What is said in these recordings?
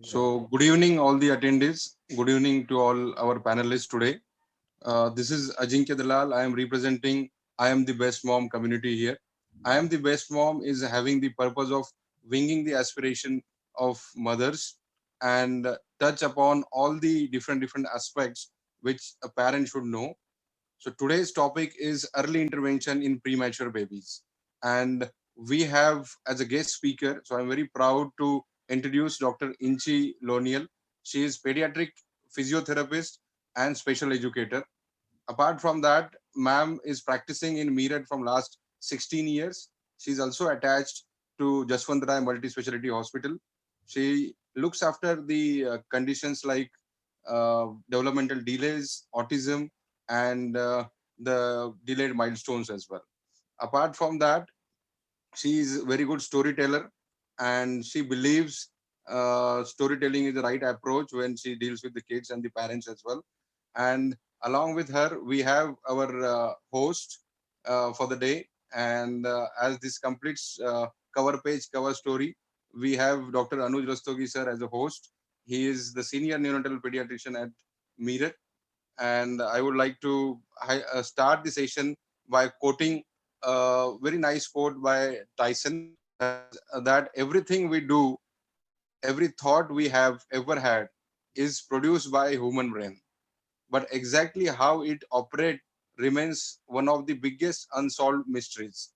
So, good evening, all the attendees. Good evening to all our panelists today. This is Ajinkya Dalal. I am representing I am the best mom community here. I am the best mom is having the purpose of winging the aspiration of mothers and touch upon all the different aspects which a parent should know. So today's topic is early intervention in premature babies. And we have as a guest speaker, so I'm very proud to introduce Dr. Inchi Loniel. She is pediatric physiotherapist and special educator. Apart from that, ma'am is practicing in Meerut from last 16 years. She's also attached to Jaswant Rai Multi Speciality Hospital. She looks after the conditions like developmental delays, autism, and the delayed milestones as well. Apart from that, she is a very good storyteller, and she believes storytelling is the right approach when she deals with the kids and the parents as well. And along with her, we have our host for the day. And as this completes cover page, cover story, we have Dr. Anuj Rastogi sir as a host. He is the senior neonatal pediatrician at Meerut. And I would like to start the session by quoting a very nice quote by Tyson that everything we do, every thought we have ever had is produced by human brain, but exactly how it operates remains one of the biggest unsolved mysteries.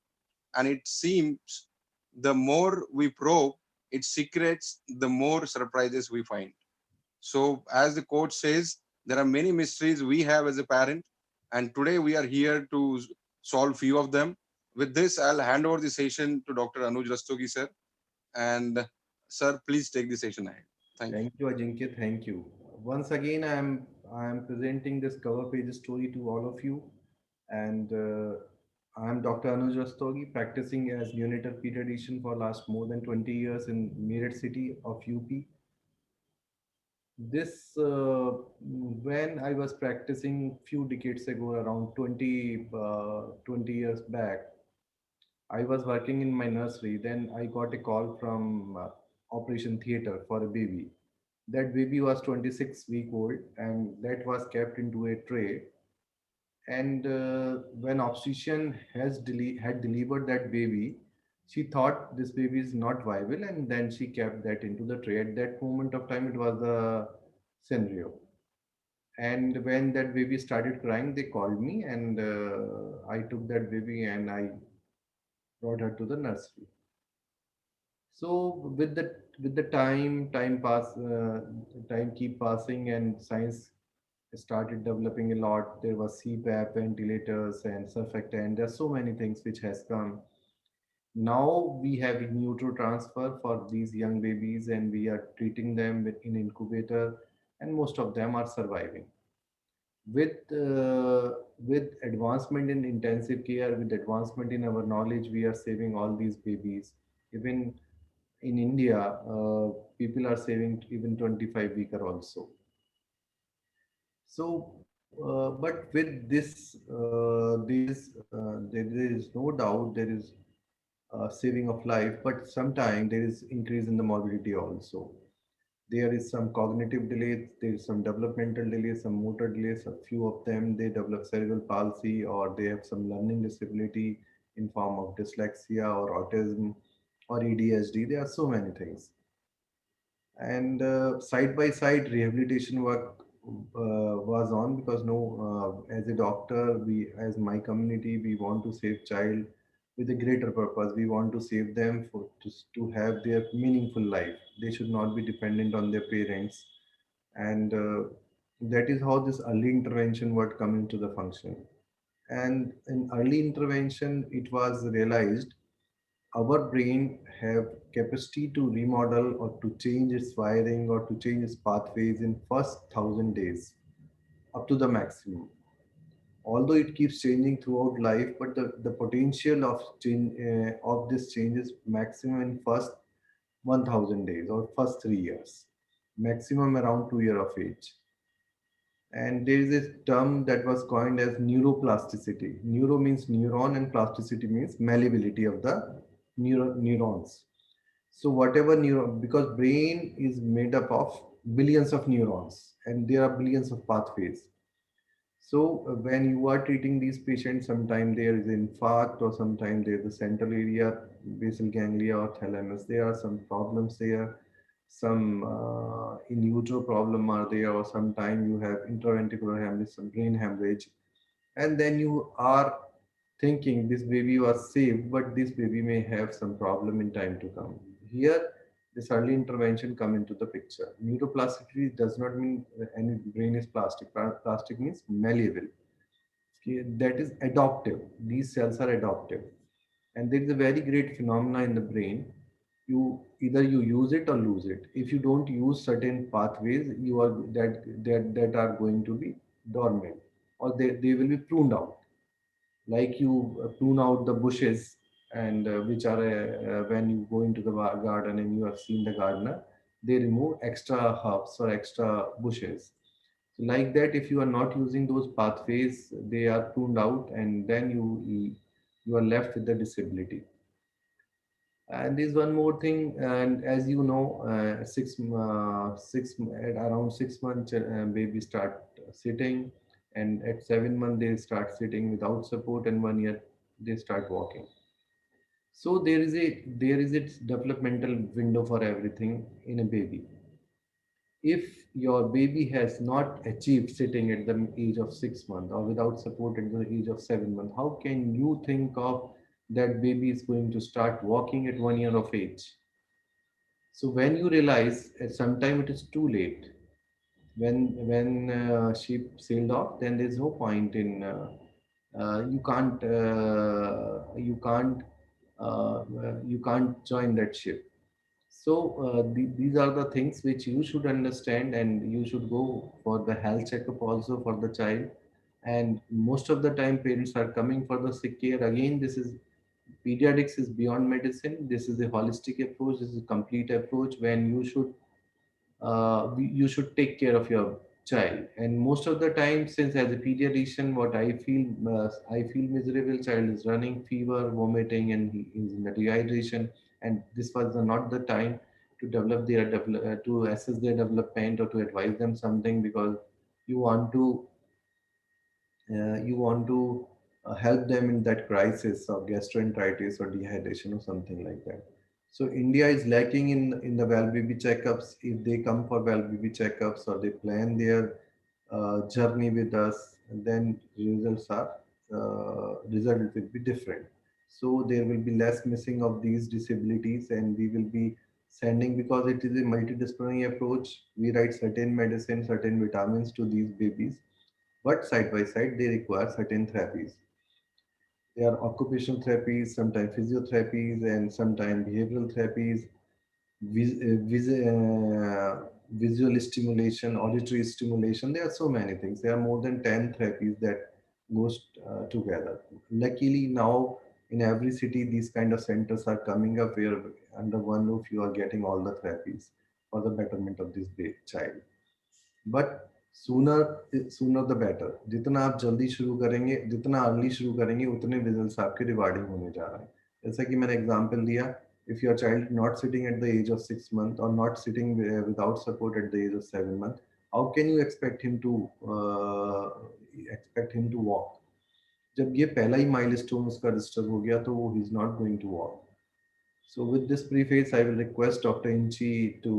And it seems the more we probe its secrets, the more surprises we find. So, as the quote says, there are many mysteries we have as a parent, and today we are here to solve few of them. With this, I'll hand over the session to Dr. Anuj Rastogi, sir. And, sir, please take the session ahead. Thank you. Thank you, Ajinkya. Thank you. Once again, I am presenting this cover page story to all of you, and I am Dr. Anuj Rastogi, practicing as neonatal pediatrician for last more than 20 years in Meerut city of UP. This when I was practicing few decades ago, around 20 years back, I was working in my nursery. Then I got a call from Operation Theatre for a baby. That baby was 26 week old, and that was kept into a tray. And when obstetrician had delivered that baby, she thought this baby is not viable, and then she kept that into the tray. At that moment of time, it was the scenario. And when that baby started crying, they called me, and I took that baby and I brought her to the nursery. So with the time keep passing, and science started developing a lot. There was CPAP, ventilators, and surfactant. There are so many things which has come. Now we have neurotransfer for these young babies, and we are treating them in incubator, and most of them are surviving. With advancement in intensive care, with advancement in our knowledge, we are saving all these babies. Even in India, people are saving even 25 weeker also. So, but with this, there is no doubt there is saving of life, but sometimes there is increase in the morbidity also. There is some cognitive delays, there is some developmental delays, some motor delays. A few of them they develop cerebral palsy, or they have some learning disability in form of dyslexia or autism or ADHD. There are so many things. And side by side rehabilitation work was on, because no, as a doctor, we, as my community, we want to save child with a greater purpose. We want to save them to have their meaningful life. They should not be dependent on their parents. And that is how this early intervention would come into the function. And in early intervention, it was realized our brain have capacity to remodel or to change its wiring or to change its pathways in first 1000 days up to the maximum. Although it keeps changing throughout life, but the potential of change of this change is maximum in first 1000 days or first 3 years, maximum around 2 year of age. And there is a term that was coined as neuroplasticity. Neuro means neuron, and plasticity means malleability of the neurons. So whatever neuron, because brain is made up of billions of neurons and there are billions of pathways. So when you are treating these patients, sometimes there is infarct or sometimes there is the central area, basal ganglia or thalamus. There are some problems there. Some in utero problem are there, or sometimes you have intraventricular hemorrhage, some brain hemorrhage, and then you are thinking this baby was saved, but this baby may have some problem in time to come. Here, this early intervention come into the picture. Neuroplasticity does not mean any brain is plastic. Plastic means malleable. Okay, that is adaptive. These cells are adaptive, and there is a very great phenomena in the brain. You either you use it or lose it. If you don't use certain pathways, you are that are going to be dormant, or they will be pruned out, like you prune out the bushes, and which are when you go into the garden and you have seen the gardener, they remove extra herbs or extra bushes. So like that, if you are not using those pathways, they are pruned out, and then you are left with the disability. And there's one more thing, and as you know, at around 6 months, baby start sitting, and at 7 months they start sitting without support, and 1 year they start walking. So there is its developmental window for everything in a baby. If your baby has not achieved sitting at the age of 6 months or without support at the age of 7 months, how can you think of that baby is going to start walking at 1 year of age? So when you realize at some time it is too late, when ship sailed off, then there's no point in you can't join that ship. So these are the things which you should understand, and you should go for the health checkup also for the child. And most of the time, parents are coming for the sick care. Again, this is pediatrics is beyond medicine. This is a holistic approach. This is a complete approach when you should take care of your child. And most of the time, since as a pediatrician, what I feel miserable child is running fever, vomiting, and he is in the dehydration. And this was not the time to to assess their development or to advise them something, because you want to you want to help them in that crisis of gastroenteritis or dehydration or something like that. So India is lacking in the well baby checkups. If they come for well baby checkups or they plan their journey with us, then result will be different. So there will be less missing of these disabilities, and we will be sending, because it is a multidisciplinary approach. We write certain medicine, certain vitamins to these babies, but side by side they require certain therapies. They are occupational therapies, sometimes physiotherapies, and sometimes behavioral therapies, vis- uh, vis- uh, visual stimulation, auditory stimulation. There are so many things. There are more than 10 therapies that goes together. Luckily now in every city these kind of centers are coming up, where under one roof you are getting all the therapies for the betterment of this child. But sooner the better. जितना आप जल्दी शुरू करेंगे, जितना early शुरू करेंगे, उतने results आपके रिवार्डिंग होने जा रहे हैं. जैसा कि मैंने एग्जांपल दिया, if your child not sitting at the age of 6 months or not sitting without support at the age of 7 months, how can you expect him to walk? जब ये पहला ही माइलस्टोन उसका रजिस्टर हो गया, तो वो he is not going to walk. So with this preface, I will request Dr. Inchi to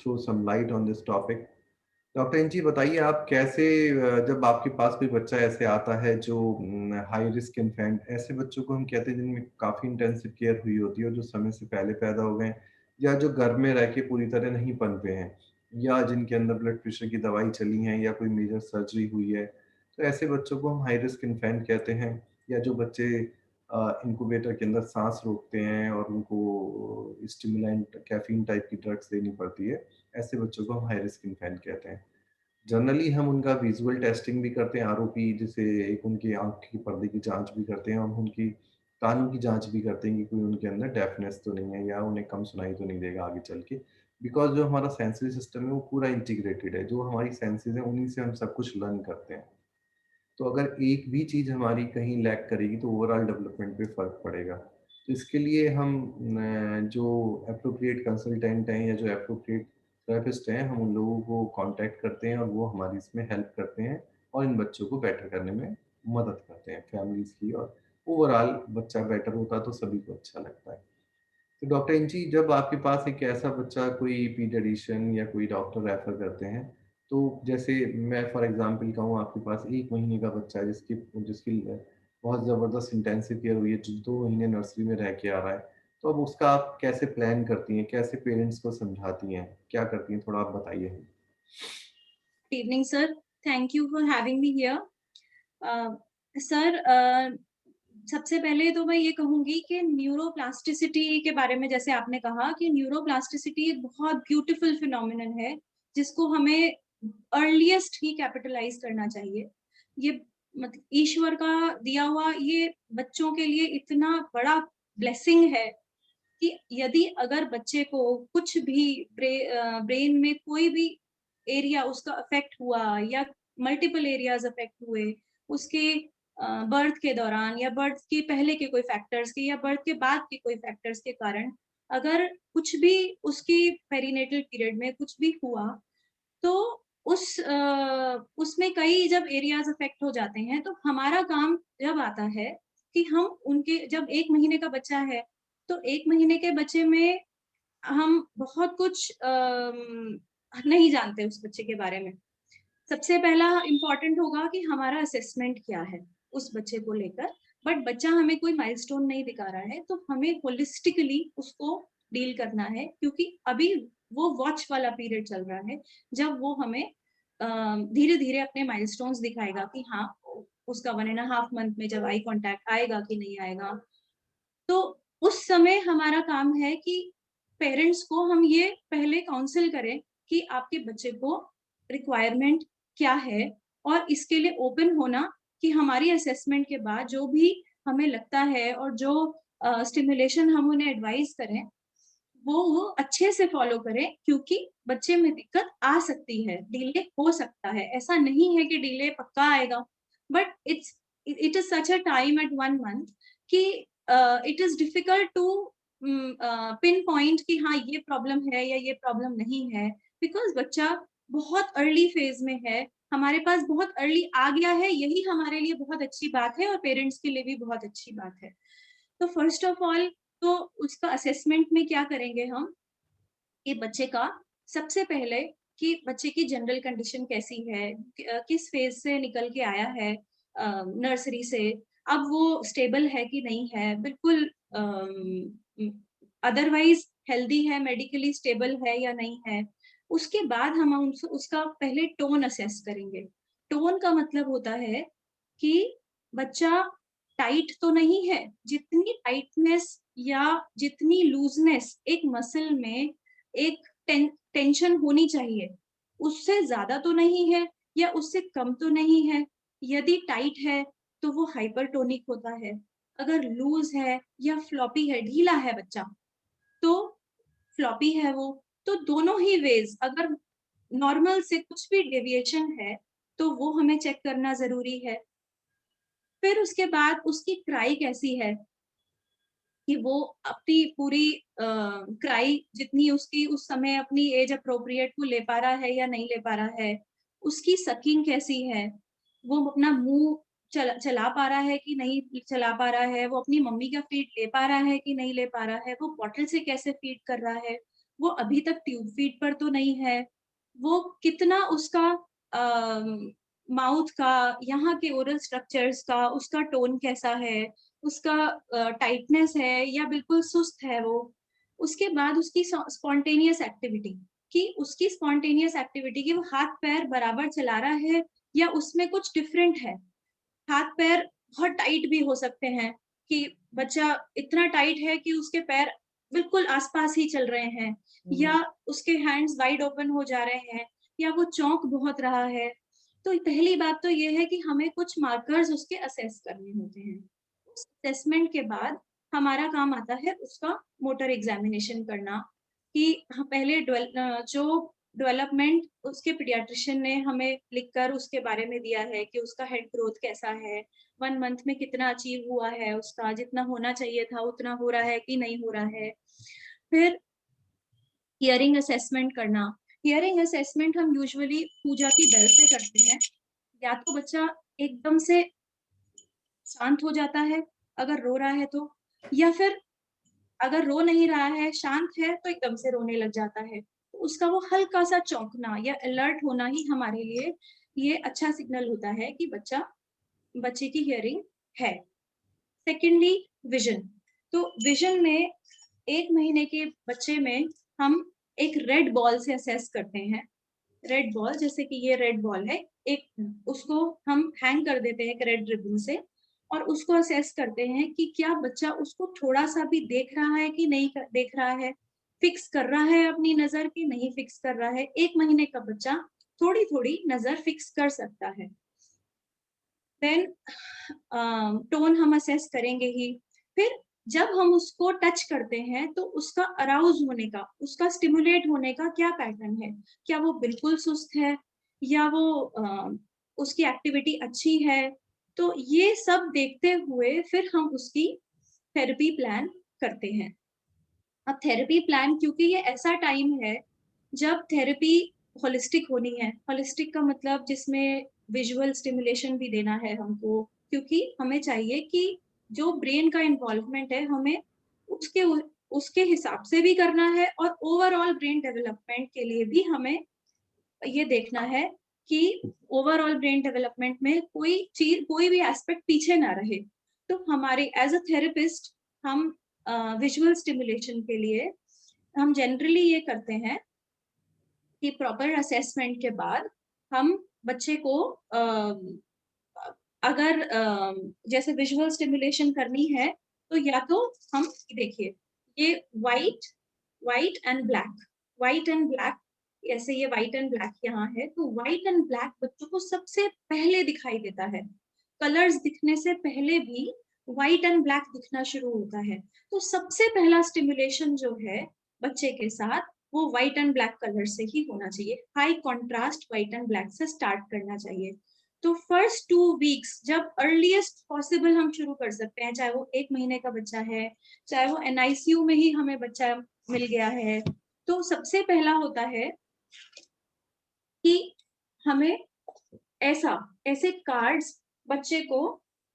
throw some light on this topic. Doctor इंची बताइए, आप कैसे जब आपके पास कोई बच्चा ऐसे आता है जो हाई रिस्क इन्फेंट, ऐसे बच्चों को हम कहते हैं जिनमें काफ़ी इंटेंसिव केयर हुई होती है और जो समय से पहले पैदा हो गए हैं, या जो घर में रह के पूरी तरह नहीं पनपे हैं, या जिनके अंदर ब्लड प्रेशर की दवाई चली है या कोई मेजर सर्जरी हुई है, तो ऐसे बच्चों को हम हाई रिस्क इन्फेंट कहते हैं. या जो बच्चे इंक्यूबेटर के अंदर सांस रोकते हैं और उनको स्टिमुलेंट कैफीन टाइप की ड्रग्स देनी पड़ती है, ऐसे बच्चों को हम हाई रिस्क इन्फेंट कहते हैं. जनरली हम उनका विजुअल टेस्टिंग भी करते हैं, आरओपी, जिसे एक उनकी आँख की पर्दे की जांच भी करते हैं, हम उनकी कानों की जांच भी करते हैं कि कोई उनके अंदर डेफनेस तो नहीं है या उन्हें कम सुनाई तो नहीं देगा आगे चल के. बिकॉज जो हमारा सेंसरी सिस्टम है वो पूरा इंटीग्रेटेड है. जो हमारी सेंसेस हैं उन्हीं से हम सब कुछ लर्न करते हैं. तो अगर एक भी चीज़ हमारी कहीं लैक करेगी तो ओवरऑल डेवलपमेंट पे फर्क पड़ेगा. तो इसके लिए हम जो अप्रोप्रिएट कंसल्टेंट हैं या जो अप्रोप्रिएट थेरेपिस्ट हैं, हम उन लोगों को कांटेक्ट करते हैं और वो हमारी इसमें हेल्प करते हैं और इन बच्चों को बेटर करने में मदद करते हैं फैमिलीज़ की, और ओवरऑल बच्चा बेटर होता है तो सभी को अच्छा लगता है। तो डॉक्टर इंची, जब आपके पास एक ऐसा बच्चा कोई पीडियाट्रिशियन या कोई डॉक्टर रेफर करते हैं, तो जैसे मैं फॉर एग्जांपल कहूँ, आपके पास 1 महीने का बच्चा है जिसकी जिसकी बहुत ज़बरदस्त इंटेंसिव केयर हुई है, जो 2 महीने नर्सरी में रह के आ रहा है, तो अब उसका आप कैसे प्लान करती हैं? कैसे पेरेंट्स को समझाती हैं? क्या करती हैं? थोड़ा आप बताइए हमें। Evening, sir. Thank you for having me here. Sir, सबसे पहले तो मैं ये कहूँगी कि न्यूरोप्लास्टिसिटी के बारे में, जैसे आपने कहा कि न्यूरोप्लास्टिसिटी एक बहुत ब्यूटीफुल फिनोमिनन है, जिसको हमें अर्लीस्ट ही कैपिटलाइज करना चाहिए। ये मतलब ईश्वर का दिया हुआ ये बच्चों के लिए इतना बड़ा ब्लेसिंग है कि यदि अगर बच्चे को कुछ भी ब्रेन में कोई भी एरिया उसका अफेक्ट हुआ या मल्टीपल एरियाज अफेक्ट हुए उसके बर्थ के दौरान या बर्थ के पहले के कोई फैक्टर्स के या बर्थ के बाद के कोई फैक्टर्स के कारण, अगर कुछ भी उसकी पेरीनेटल पीरियड में कुछ भी हुआ, तो उसमें कई जब एरियाज अफेक्ट हो जाते हैं, तो हमारा काम जब आता है कि हम उनके, जब 1 महीने का बच्चा है, तो 1 महीने के बच्चे में हम बहुत कुछ नहीं जानते उस बच्चे के बारे में। सबसे पहला इम्पोर्टेंट होगा कि हमारा असेसमेंट क्या है उस बच्चे को लेकर। बट बच्चा हमें कोई माइलस्टोन नहीं दिखा रहा है, तो हमें होलिस्टिकली उसको डील करना है, क्योंकि अभी वो वॉच वाला पीरियड चल रहा है, जब वो हमें धीरे धीरे अपने माइलस्टोन्स दिखाएगा कि हाँ, उसका 1.5 मंथ में जब आई कांटेक्ट आएगा कि नहीं आएगा। तो उस समय हमारा काम है कि पेरेंट्स को हम ये पहले काउंसिल करें कि आपके बच्चे को रिक्वायरमेंट क्या है, और इसके लिए ओपन होना कि हमारी असेसमेंट के बाद जो भी हमें लगता है और जो स्टिमुलेशन हम उन्हें एडवाइस करें, वो अच्छे से फॉलो करें, क्योंकि बच्चे में दिक्कत आ सकती है, डिले हो सकता है। ऐसा नहीं है कि डिले पक्का आएगा, but it is such a time at 1 month कि it is difficult to pin point कि हाँ, ये प्रॉब्लम है या ये प्रॉब्लम नहीं है, बिकॉज बच्चा बहुत अर्ली फेज में है, हमारे पास बहुत अर्ली आ गया है। यही हमारे लिए बहुत अच्छी बात है और पेरेंट्स के लिए भी बहुत अच्छी बात है। तो फर्स्ट ऑफ ऑल, तो उसका असेसमेंट में क्या करेंगे हम कि बच्चे का सबसे पहले कि बच्चे की जनरल कंडीशन कैसी है, किस फेज से निकल के आया है नर्सरी से, अब वो स्टेबल है कि नहीं है, बिल्कुल अदरवाइज हेल्दी है, मेडिकली स्टेबल है या नहीं है। उसके बाद हम उसका पहले टोन असेस करेंगे। टोन का मतलब होता है कि बच्चा टाइट तो नहीं है। जितनी टाइटनेस या जितनी लूजनेस एक मसल में एक टेंशन होनी चाहिए, उससे ज्यादा तो नहीं है या उससे कम तो नहीं है। यदि टाइट है तो वो हाइपरटोनिक होता है, अगर लूज है या फ्लॉपी है, ढीला है बच्चा, तो फ्लॉपी है वो। तो दोनों ही वेज, अगर नॉर्मल से कुछ भी डेविएशन है तो वो हमें चेक करना जरूरी है। फिर उसके बाद उसकी क्राई कैसी है, कि वो अपनी पूरी क्राई जितनी उसकी उस समय अपनी एज अप्रोप्रिएट को ले पा रहा है या नहीं ले पा रहा है। उसकी सकिंग कैसी है, वो अपना मुंह चला पा रहा है कि नहीं चला पा रहा है, वो अपनी मम्मी का फीड ले पा रहा है कि नहीं ले पा रहा है, वो बॉटल से कैसे फीड कर रहा है, वो अभी तक ट्यूब फीड पर तो नहीं है, वो कितना उसका माउथ का, यहाँ के ओरल स्ट्रक्चर्स का उसका टोन कैसा है, उसका टाइटनेस है या बिल्कुल सुस्त है वो। उसके बाद उसकी स्पॉन्टेनियस एक्टिविटी, कि उसकी स्पॉन्टेनियस एक्टिविटी की वो हाथ पैर बराबर चला रहा है या उसमें कुछ डिफरेंट है। हाथ पैर बहुत टाइट भी हो सकते हैं, कि बच्चा इतना टाइट है कि उसके पैर बिल्कुल आसपास ही चल रहे हैं, या उसके हैंड्स वाइड ओपन हो जा रहे हैं, या वो चौंक बहुत रहा है। तो पहली बात तो ये है कि हमें कुछ मार्कर्स उसके असेस करने होते हैं। उस असेसमेंट के बाद हमारा काम आता है उसका मोटर एग्जामिनेशन करना, कि पहले जो डेवलपमेंट उसके पीडियाट्रिशियन ने हमें लिखकर उसके बारे में दिया है कि उसका हेड ग्रोथ कैसा है, 1 मंथ में कितना अचीव हुआ है, उसका जितना होना चाहिए था उतना हो रहा है कि नहीं हो रहा है। फिर हियरिंग असेसमेंट करना। हियरिंग असेसमेंट हम यूजुअली पूजा की बेल से करते हैं। या तो बच्चा एकदम से शांत हो जाता है अगर रो रहा है तो, या फिर अगर रो नहीं रहा है, शांत है, तो एकदम से रोने लग जाता है। तो उसका वो हल्का सा चौंकना या अलर्ट होना ही हमारे लिए ये अच्छा सिग्नल होता है कि बच्चे की हियरिंग है। Secondly, vision. तो विजन में 1 महीने के बच्चे में हम एक रेड बॉल से असेस करते हैं। रेड बॉल, जैसे कि ये रेड बॉल है, एक उसको हम हैंग कर देते हैं एक रेड रिबन से, और उसको असेस करते हैं कि क्या बच्चा उसको थोड़ा सा भी देख रहा है कि नहीं देख रहा है, फिक्स कर रहा है अपनी नजर कि नहीं फिक्स कर रहा है। 1 महीने का बच्चा थोड़ी थोड़ी नजर फिक्स कर सकता है। देन टोन हम असेस करेंगे ही। फिर जब हम उसको टच करते हैं तो उसका अराउज होने का, उसका स्टिमुलेट होने का क्या पैटर्न है, क्या वो बिल्कुल सुस्त है या वो उसकी एक्टिविटी अच्छी है। तो ये सब देखते हुए फिर हम उसकी थेरेपी प्लान करते हैं। अब थेरेपी प्लान, क्योंकि ये ऐसा टाइम है जब थेरेपी होलिस्टिक होनी है। होलिस्टिक का मतलब जिसमें विजुअल स्टिमुलेशन भी देना है हमको, क्योंकि हमें चाहिए कि जो ब्रेन का इन्वॉल्वमेंट है हमें उसके उसके हिसाब से भी करना है, और ओवरऑल ब्रेन डेवलपमेंट के लिए भी हमें ये देखना है कि ओवरऑल ब्रेन डेवलपमेंट में कोई चीज, कोई भी एस्पेक्ट पीछे ना रहे। तो हमारे एज अ थेरेपिस्ट हम विजुअल स्टिमुलेशन के लिए हम जनरली ये करते हैं कि प्रॉपर असेसमेंट के बाद हम बच्चे को अगर जैसे विजुअल स्टिमुलेशन करनी है तो या तो हम देखिए, ये white white and black, white and black, ऐसे ये व्हाइट एंड ब्लैक यहाँ है, तो व्हाइट एंड ब्लैक बच्चों को सबसे पहले दिखाई देता है। कलर्स दिखने से पहले भी व्हाइट एंड ब्लैक दिखना शुरू होता है। तो सबसे पहला स्टिमुलेशन जो है बच्चे के साथ वो व्हाइट एंड ब्लैक कलर से ही होना चाहिए। High contrast white and black से स्टार्ट करना चाहिए। तो फर्स्ट 2 वीक्स जब अर्लीस्ट पॉसिबल हम शुरू कर सकते हैं, चाहे वो 1 महीने का बच्चा है, चाहे वो एनआईसीयू में ही हमें बच्चा मिल गया है। तो सबसे पहला होता है कि हमें ऐसे कार्ड्स बच्चे को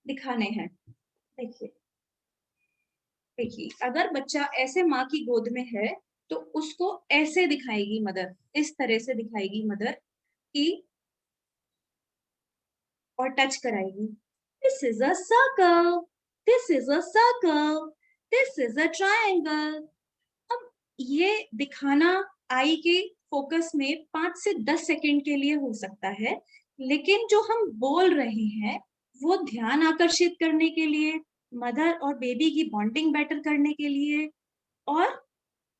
दिखाने हैं। देखिए, देखिए, अगर बच्चा ऐसे माँ की गोद में है तो उसको ऐसे दिखाएगी मदर, इस तरह से दिखाएगी मदर कि, और टच कराएगी। This is a circle, this is a circle, this is a triangle. अब ये दिखाना आई के फोकस में 5 से 10 सेकंड के लिए हो सकता है, लेकिन जो हम बोल रहे हैं वो ध्यान आकर्षित करने के लिए, मदर और बेबी की बॉन्डिंग बेटर करने के लिए, और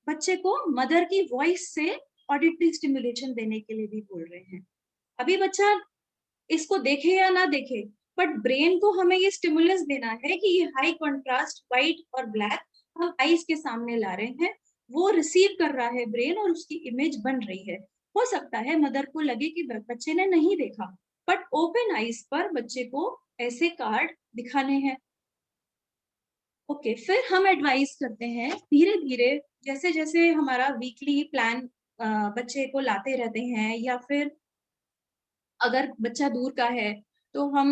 बच्चे को मदर की वॉइस से ऑडिटरी स्टिमुलेशन देने के लिए भी बोल रहे हैं। अभी बच्चा इसको देखे या ना देखे, बट ब्रेन को हमें ये स्टिमुलस देना है कि ये हाई कंट्रास्ट व्हाइट और ब्लैक हम आईज के सामने ला रहे हैं, वो रिसीव कर रहा है ब्रेन और उसकी इमेज बन रही है। हो सकता है मदर को लगे कि बच्चे ने नहीं देखा, बट ओपन आईज पर बच्चे को ऐसे कार्ड दिखाने हैं। ओके, फिर हम एडवाइस करते हैं धीरे धीरे, जैसे जैसे हमारा वीकली प्लान बच्चे को लाते रहते हैं, या फिर अगर बच्चा दूर का है तो हम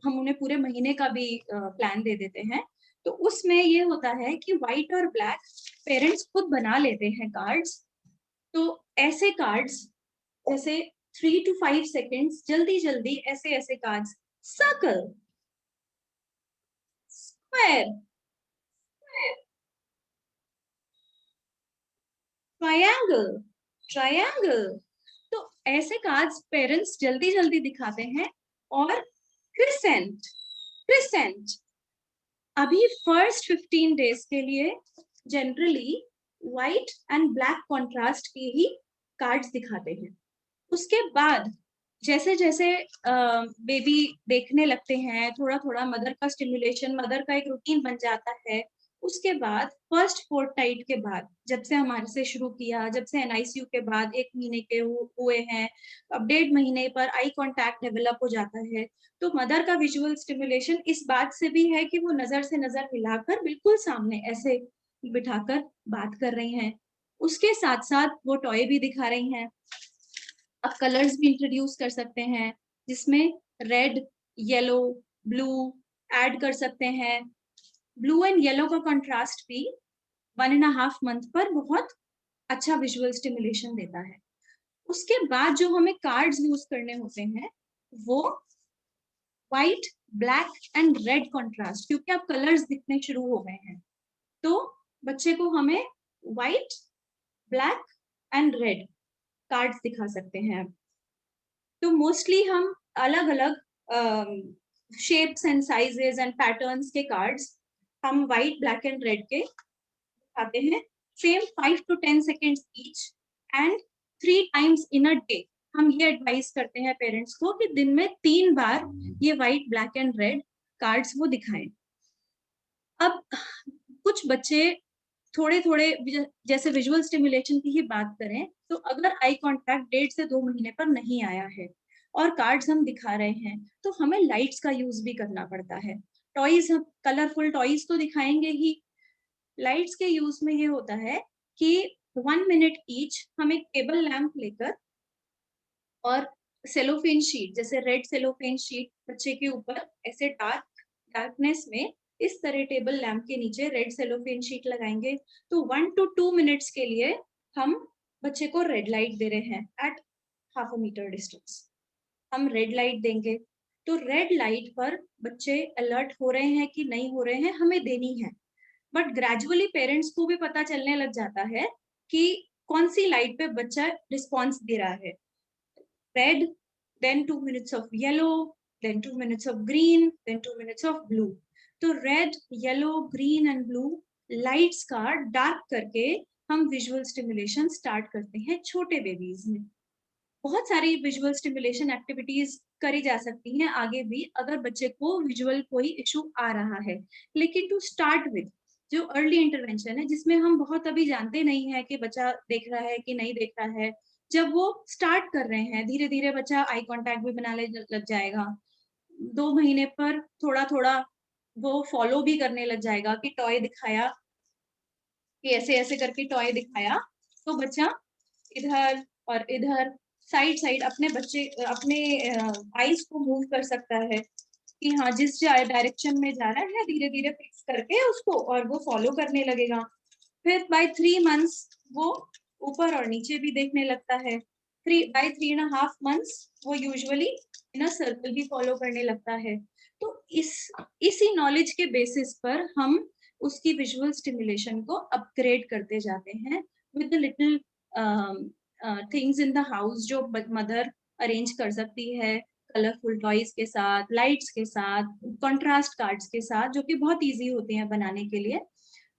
उन्हें पूरे महीने का भी प्लान दे देते हैं। तो उसमें ये होता है कि व्हाइट और ब्लैक पेरेंट्स खुद बना लेते हैं कार्ड्स। तो ऐसे कार्ड्स, जैसे 3 to 5 सेकेंड्स, जल्दी जल्दी ऐसे ऐसे cards, circle, square, triangle, triangle. तो ऐसे कार्ड्स पेरेंट्स जल्दी जल्दी दिखाते हैं। और क्रिसेंट, क्रिसेंट अभी फर्स्ट 15 डेज के लिए generally white and black contrast के ही कार्ड्स दिखाते हैं। उसके बाद जैसे जैसे बेबी देखने लगते हैं, थोड़ा थोड़ा मदर का स्टिमुलेशन, मदर का एक रूटीन बन जाता है, उसके बाद फर्स्ट फोर्टनाइट के बाद, जब से हमारे से शुरू किया, जब से NICU के बाद 1 महीने के हुए हैं, अब 1.5 महीने पर आई कांटेक्ट डेवलप हो जाता है, तो मदर का विजुअल स्टिमुलेशन इस बात से भी है कि वो नजर से नजर मिलाकर बिल्कुल सामने ऐसे बिठाकर बात कर रही हैं। उसके साथ साथ वो टॉय भी दिखा रही हैं। अब कलर्स भी इंट्रोड्यूस कर सकते हैं, जिसमें रेड, येलो, ब्लू ऐड कर सकते हैं। ब्लू एंड येलो का कंट्रास्ट भी 1.5 मंथ पर बहुत अच्छा विजुअल स्टिमुलेशन देता है। उसके बाद जो हमें कार्ड्स यूज करने होते हैं वो white, black and red contrast, क्योंकि अब कलर्स दिखने शुरू हो गए हैं, तो बच्चे को हमें white, black and red cards दिखा सकते हैं। तो मोस्टली हम अलग अलग shapes and sizes and patterns के कार्ड्स हम व्हाइट, ब्लैक एंड रेड के दिखाते हैं। Same 5 to 10 seconds each and 3 times in a day। हम ये एडवाइस करते हैं पेरेंट्स को कि दिन में 3 बार ये white, black and red cards वो दिखाएं। अब कुछ बच्चे थोड़े थोड़े जैसे विजुअल स्टिमुलेशन की ही बात करें, तो अगर आई कांटेक्ट 1.5 से 2 महीने पर नहीं आया है और कार्ड्स हम दिखा रहे हैं, तो हमें लाइट्स का यूज भी करना पड़ता है। टॉयज, हम कलरफुल टॉयज तो दिखाएंगे ही, लाइट्स के यूज में ये होता है कि 1 मिनट ईच हम एक टेबल लैंप लेकर और सेलोफेन शीट, जैसे रेड सेलोफेन शीट बच्चे के ऊपर ऐसे डार्कनेस में इस तरह टेबल लैंप के नीचे रेड सेलोफेन शीट लगाएंगे, तो 1 to 2 मिनट्स के लिए हम बच्चे को रेड लाइट दे रहे हैं एट 0.5 मीटर डिस्टेंस। हम रेड लाइट देंगे, तो रेड लाइट पर बच्चे अलर्ट हो रहे हैं कि नहीं हो रहे हैं, हमें देनी है। बट ग्रेजुअली पेरेंट्स को भी पता चलने लग जाता है कि कौन सी लाइट पे बच्चा रिस्पॉन्स दे रहा है। Red, then 2 minutes of yellow, then 2 minutes of green, then 2 minutes of blue। तो red, yellow, green and blue lights का डार्क करके हम विजुअल स्टिमुलेशन स्टार्ट करते हैं छोटे बेबीज में। बहुत सारी विजुअल स्टिमुलेशन एक्टिविटीज करी जा सकती हैं आगे भी, अगर बच्चे को विजुअल कोई इशू आ रहा है। लेकिन टू स्टार्ट विद जो अर्ली इंटरवेंशन है, जिसमें हम बहुत अभी जानते नहीं है कि बच्चा देख रहा है कि नहीं देख रहा है, जब वो स्टार्ट कर रहे हैं धीरे धीरे बच्चा आई कांटेक्ट भी बनाने लग जाएगा। 2 महीने पर थोड़ा थोड़ा वो फॉलो भी करने लग जाएगा कि टॉय दिखाया, कि ऐसे ऐसे करके टॉय दिखाया, तो बच्चा इधर और इधर साइड साइड अपने बच्चे अपने आईज को मूव कर सकता है कि हाँ जिस डायरेक्शन में जा रहा है धीरे धीरे फिक्स करके उसको, और वो फॉलो करने लगेगा। फिर बाय 3 months वो ऊपर और नीचे भी देखने लगता है। बाय 3.5 months वो यूजुअली इन अ सर्कल भी फॉलो करने लगता है। तो इसी नॉलेज के बेसिस पर हम उसकी विजुअल स्टिमुलेशन को अपग्रेड करते जाते हैं with little things in the house जो मदर अरेंज कर सकती है, कलरफुल टॉयज के साथ, लाइट्स के साथ, कंट्रास्ट कार्ड्स के साथ, जो कि बहुत इजी होते हैं बनाने के लिए।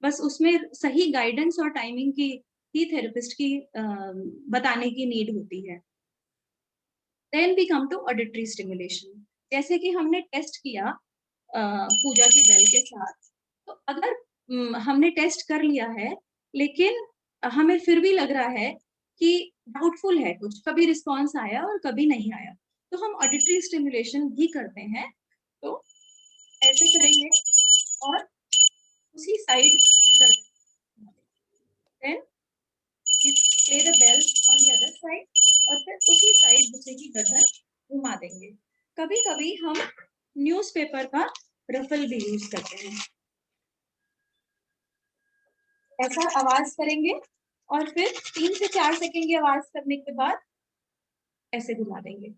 बस उसमें सही गाइडेंस और टाइमिंग की ही थेरेपिस्ट की बताने की नीड होती है। Then we come to auditory stimulation. जैसे कि हमने टेस्ट किया पूजा की बेल के साथ, तो अगर हमने टेस्ट कर लिया है लेकिन हमें फिर भी लग रहा है कि डाउटफुल है, कुछ कभी रिस्पॉन्स आया और कभी नहीं आया, तो हम ऑडिटरी स्टिमुलेशन भी करते हैं। तो ऐसे करेंगे और उसी side then play the bell on the other side और फिर उसी साइड बच्चे की गर्दन घुमा देंगे। कभी कभी हम न्यूज़पेपर का रफल भी यूज करते हैं। ऐसा आवाज करेंगे और फिर 3 से 4 सेकंड की आवाज करने के बाद ऐसे घुमा देंगे,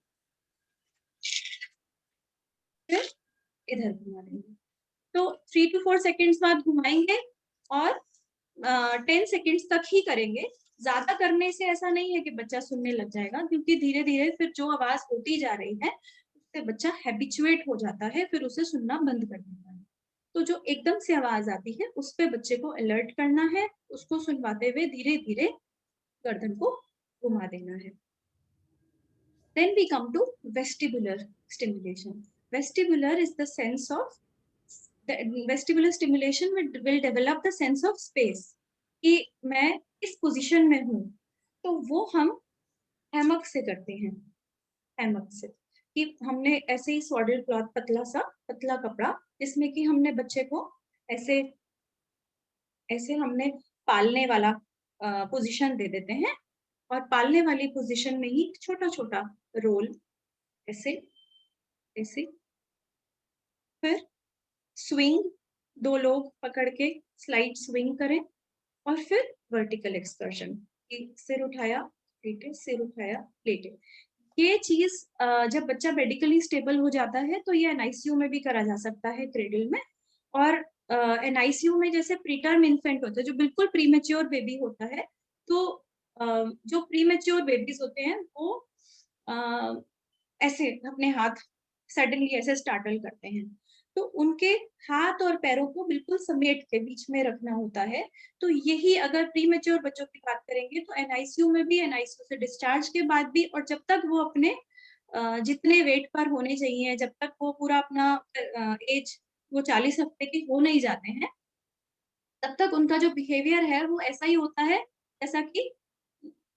फिर इधर घुमा देंगे। तो 3 to 4 सेकंड्स बाद घुमाएंगे और 10 सेकंड्स तक ही करेंगे। ज्यादा करने से ऐसा नहीं है कि बच्चा सुनने लग जाएगा, क्योंकि धीरे धीरे फिर जो आवाज होती जा रही है उससे बच्चा हैबिचुएट हो जाता है, फिर उसे सुनना बंद कर देता है। तो जो एकदम से आवाज आती है उस पे बच्चे को अलर्ट करना है, उसको सुनवाते हुए धीरे धीरे गर्दन को घुमा देना है। Then we come to vestibular stimulation. Vestibular is the sense of vestibular stimulation will develop the sense of space कि मैं इस पोजीशन में हूँ। तो वो हम हैमक से करते हैं, हैमक से कि हमने ऐसे ही सॉलिड क्लॉथ, पतला कपड़ा, जिसमें कि हमने बच्चे को ऐसे ऐसे हमने पालने वाला पोजीशन दे देते हैं, और पालने वाली पोजीशन में ही छोटा छोटा रोल ऐसे ऐसे, फिर स्विंग, 2 लोग पकड़ के स्लाइड स्विंग करें, और फिर वर्टिकल एक्सकर्शन कि सिर उठाया लेटे, सिर उठाया लेटे। ये चीज जब बच्चा मेडिकली स्टेबल हो जाता है तो ये एनआईसीयू में भी करा जा सकता है, क्रेडल में। और एनआईसीयू में जैसे प्रीटर्म इन्फेंट होता है, जो बिल्कुल प्रीमेच्योर बेबी होता है, तो जो प्रीमेच्योर बेबीज होते हैं वो ऐसे अपने हाथ सडनली ऐसे स्टार्टल करते हैं, तो उनके हाथ और पैरों को बिल्कुल समेट के बीच में रखना होता है। तो यही अगर प्रीमेच्योर बच्चों की बात करेंगे तो एनआईसीयू में भी, एनआईसीयू से डिस्चार्ज के बाद भी, और जब तक वो अपने जितने वेट पर होने चाहिए, जब तक वो पूरा अपना एज वो 40 हफ्ते के हो नहीं जाते हैं, तब तक उनका जो बिहेवियर है वो ऐसा ही होता है जैसा कि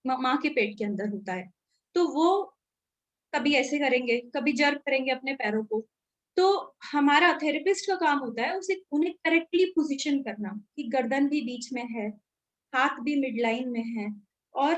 माँ के पेट के अंदर होता है। तो वो कभी ऐसे करेंगे, कभी जर्क करेंगे अपने पैरों को। तो हमारा थेरेपिस्ट का काम होता है उसे उन्हें करेक्टली पोजीशन करना कि गर्दन भी बीच में है, हाथ भी मिड लाइन में है, और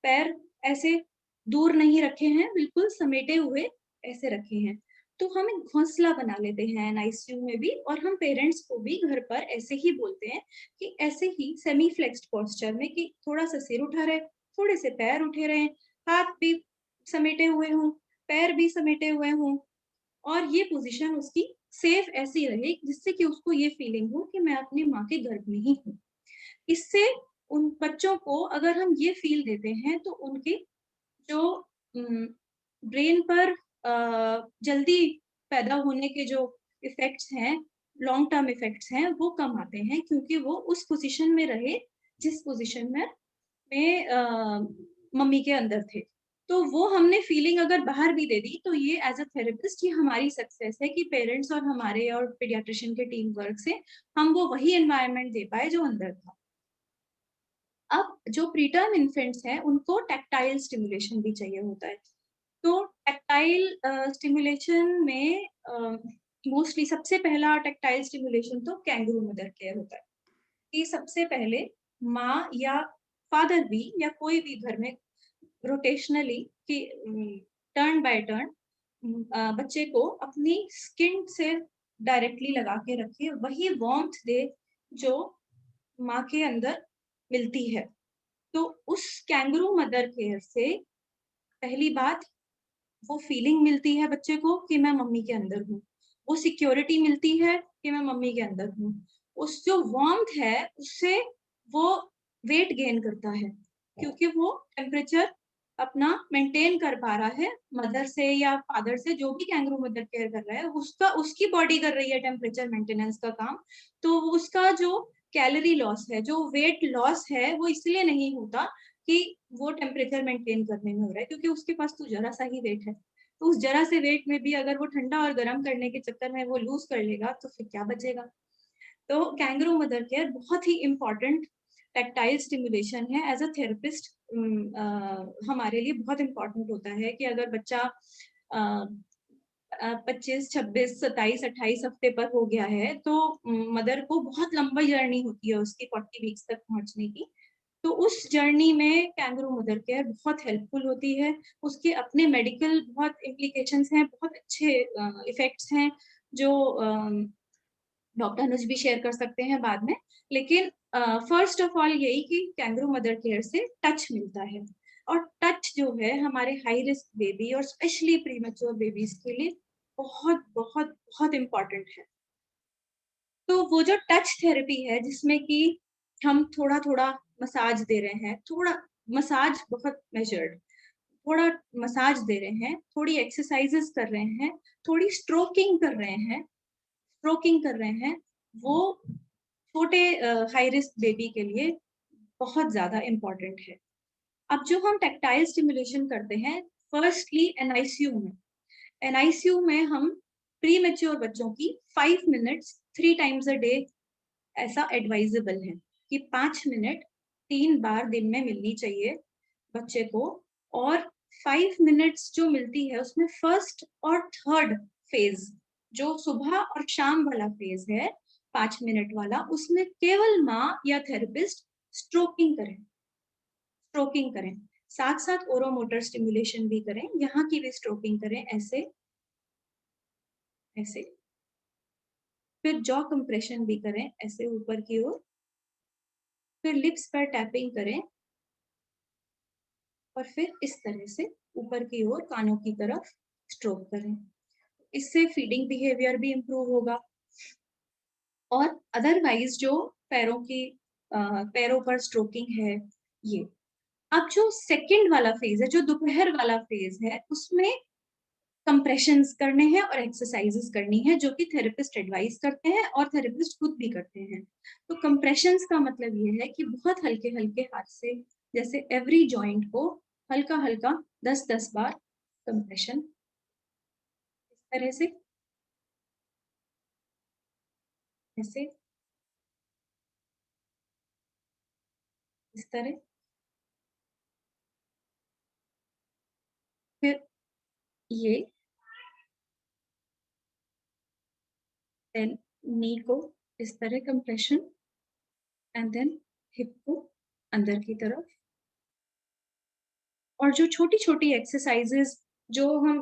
पैर ऐसे दूर नहीं रखे हैं, बिल्कुल समेटे हुए ऐसे रखे हैं। तो हम एक घोंसला बना लेते हैं एनआईसीयू में भी, और हम पेरेंट्स को भी घर पर ऐसे ही बोलते हैं कि ऐसे ही सेमी फ्लेक्स्ड पोस्चर में, कि थोड़ा सा सिर उठा रहे, थोड़े से पैर उठे रहे, हाथ भी समेटे हुए हों, पैर भी समेटे हुए हों, और ये पोजीशन उसकी सेफ ऐसी रहे जिससे कि उसको ये फीलिंग हो कि मैं अपनी माँ के गर्भ में ही हूँ। इससे उन बच्चों को अगर हम ये फील देते हैं तो उनके जो ब्रेन पर जल्दी पैदा होने के जो इफेक्ट्स हैं, लॉन्ग टर्म इफेक्ट्स हैं, वो कम आते हैं, क्योंकि वो उस पोजीशन में रहे जिस पोजीशन में मम्मी के अंदर थे। तो वो हमने फीलिंग अगर बाहर भी दे दी, तो ये एज अ थेरेपिस्ट ये हमारी सक्सेस है कि पेरेंट्स और हमारे और पीडियाट्रिशियन के टीम वर्क से हम वो वही एनवायरनमेंट दे पाए जो अंदर था। अब जो प्रीटर्म इन्फेंट्स हैं उनको टैक्टाइल स्टिमुलेशन भी चाहिए होता है। तो टैक्टाइल स्टिमुलेशन में मोस्टली सबसे पहला टैक्टाइल स्टिमुलेशन तो कैंगरू मदर केयर होता है, कि सबसे पहले माँ या फादर भी या कोई भी घर में रोटेशनली कि टर्न बाय टर्न बच्चे को अपनी स्किन से डायरेक्टली लगा के रखे, वही वार्मथ दे जो माँ के अंदर मिलती है। तो उस कैंगरू मदर केयर से पहली बात वो फीलिंग मिलती है बच्चे को कि मैं मम्मी के अंदर हूँ, वो सिक्योरिटी मिलती है कि मैं मम्मी के अंदर हूँ। उस जो वार्मथ है उससे वो वेट गेन करता है, क्योंकि वो टेम्परेचर अपना मेंटेन कर पा रहा है मदर से या फादर से, जो भी कैंगरू मदर केयर कर रहा है उसका, उसकी बॉडी कर रही है टेम्परेचर मेंटेनेंस का काम। तो उसका जो कैलोरी लॉस है, जो वेट लॉस है, वो इसलिए नहीं होता कि वो टेम्परेचर मेंटेन करने में हो रहा है, क्योंकि उसके पास तो जरा सा ही वेट है। तो उस जरा से वेट में भी अगर वो ठंडा और गर्म करने के चक्कर में वो लूज कर लेगा तो फिर क्या बचेगा। तो कैंगरू मदर केयर बहुत ही इम्पोर्टेंट टैक्टाइल स्टिमुलेशन है एज अ थेरेपिस्ट। हमारे लिए बहुत इम्पोर्टेंट होता है कि अगर बच्चा 25, 26, 27, 28 हफ्ते पर हो गया है तो मदर को बहुत लंबी जर्नी होती है उसकी 40 वीक्स तक पहुंचने की। तो उस जर्नी में कैंगरू मदर केयर बहुत हेल्पफुल होती है। उसके अपने मेडिकल बहुत इम्प्लीकेशंस हैं, बहुत अच्छे इफेक्ट्स हैं जो डॉक्टर अनुज भी शेयर कर सकते हैं बाद में। लेकिन फर्स्ट ऑफ ऑल यही कि कैंगरू मदर केयर से टच मिलता है, और टच जो है हमारे हाई रिस्क बेबी और स्पेशली प्रीमेच्योर बेबीज के लिए बहुत बहुत बहुत इम्पोर्टेंट है। तो वो जो टच थेरेपी है जिसमें कि हम थोड़ा थोड़ा मसाज दे रहे हैं, थोड़ा मसाज बहुत मेजर्ड, थोड़ा मसाज दे रहे हैं, थोड़ी एक्सरसाइजेस कर रहे हैं, थोड़ी स्ट्रोकिंग कर रहे हैं, स्ट्रोकिंग कर रहे हैं, वो छोटे हाई रिस्क बेबी के लिए बहुत ज्यादा इम्पोर्टेंट है। अब जो हम टैक्टाइल स्टिमुलेशन करते हैं फर्स्टली एनआईसीयू में, एनआईसीयू में हम प्री मेच्योर बच्चों की 5 मिनट्स 3 टाइम्स अ डे ऐसा एडवाइजेबल है कि 5 मिनट 3 बार दिन में मिलनी चाहिए बच्चे को। और 5 मिनट्स जो मिलती है उसमें फर्स्ट और थर्ड फेज, जो सुबह और शाम वाला फेज है 5 मिनट वाला, उसमें केवल माँ या थेरेपिस्ट स्ट्रोकिंग करें, साथ साथ ओरोमोटर स्टिमुलेशन भी करें, यहाँ की भी स्ट्रोकिंग करें, ऐसे ऐसे। फिर जॉ कंप्रेशन भी करें ऐसे ऊपर की ओर, फिर लिप्स पर टैपिंग करें और फिर इस तरह से ऊपर की ओर कानों की तरफ स्ट्रोक करें। इससे फीडिंग बिहेवियर भी इम्प्रूव होगा। और अदरवाइज जो पैरों पर स्ट्रोकिंग है ये। अब जो सेकंड वाला फेज है, जो दोपहर वाला फेज है, उसमें कंप्रेशंस करने हैं और एक्सरसाइजेस करनी है, जो कि थेरेपिस्ट एडवाइस करते हैं और थेरेपिस्ट खुद भी करते हैं। तो कंप्रेशंस का मतलब ये है कि बहुत हल्के हल्के हाथ से, जैसे एवरी जॉइंट को हल्का हल्का 10-10 बार कंप्रेशन, इस तरह से, ऐसे, इस तरह। फिर ये, देन नी को इस तरह कंप्रेशन, एंड देन हिप को अंदर की तरफ। और जो छोटी छोटी एक्सरसाइजेस जो हम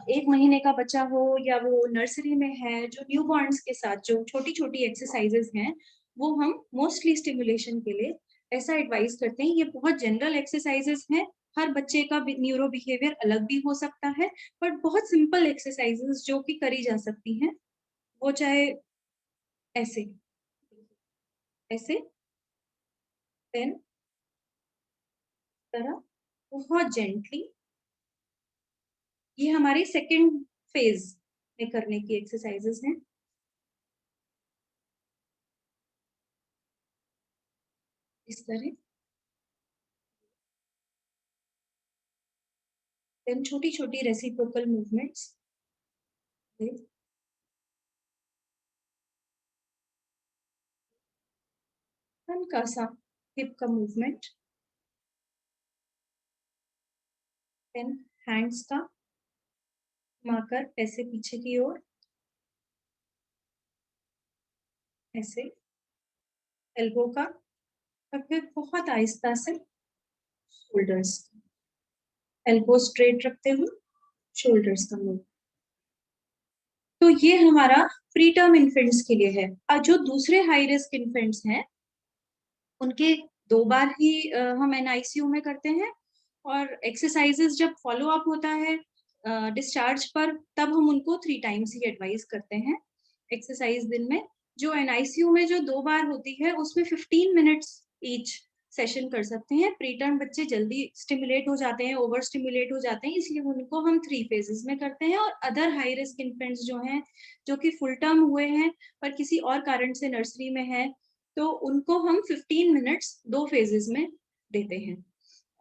1 महीने का बच्चा हो या वो नर्सरी में है, जो न्यूबॉर्न्स के साथ जो छोटी छोटी एक्सरसाइजेस हैं, वो हम मोस्टली स्टिमुलेशन के लिए ऐसा एडवाइस करते हैं। ये बहुत जनरल एक्सरसाइजेस हैं, हर बच्चे का न्यूरो बिहेवियर अलग भी हो सकता है, बट बहुत सिंपल एक्सरसाइजेस जो कि करी जा सकती हैं। वो चाहे ऐसे ऐसे, देन तरह, बहुत जेंटली। ये हमारे सेकंड फेज में करने की एक्सरसाइजेस हैं। इस तरह, देन छोटी छोटी रेसिप्रोकल मूवमेंट्स, हल्का सा हिप का मूवमेंट, देन हैंड्स का मार्कर ऐसे पीछे की ओर, ऐसे एल्बो का, और फिर बहुत आहिस्ता से शोल्डर्स, एल्बो स्ट्रेट रखते हुए शोल्डर्स का मूव। तो ये हमारा प्री टर्म इन्फेंट्स के लिए है। और जो दूसरे हाई रिस्क इन्फेंट्स हैं, उनके 2 बार ही हम NICU में करते हैं। और एक्सरसाइजेस जब फॉलो अप होता है डिस्चार्ज पर, तब हम उनको 3 टाइम्स ही एडवाइस करते हैं एक्सरसाइज दिन में। जो NICU में जो 2 बार होती है, उसमें 15 मिनट्स ईच सेशन कर सकते हैं। प्रीटर्म बच्चे जल्दी स्टिमुलेट हो जाते हैं, ओवर स्टिमुलेट हो जाते हैं, इसलिए उनको हम 3 फेजेस में करते हैं। और अदर हाई रिस्क इन्फेंट्स जो हैं, जो कि फुल टर्म हुए हैं पर किसी और कारण से नर्सरी में है, तो उनको हम 15 मिनट्स 2 फेजेस में देते हैं।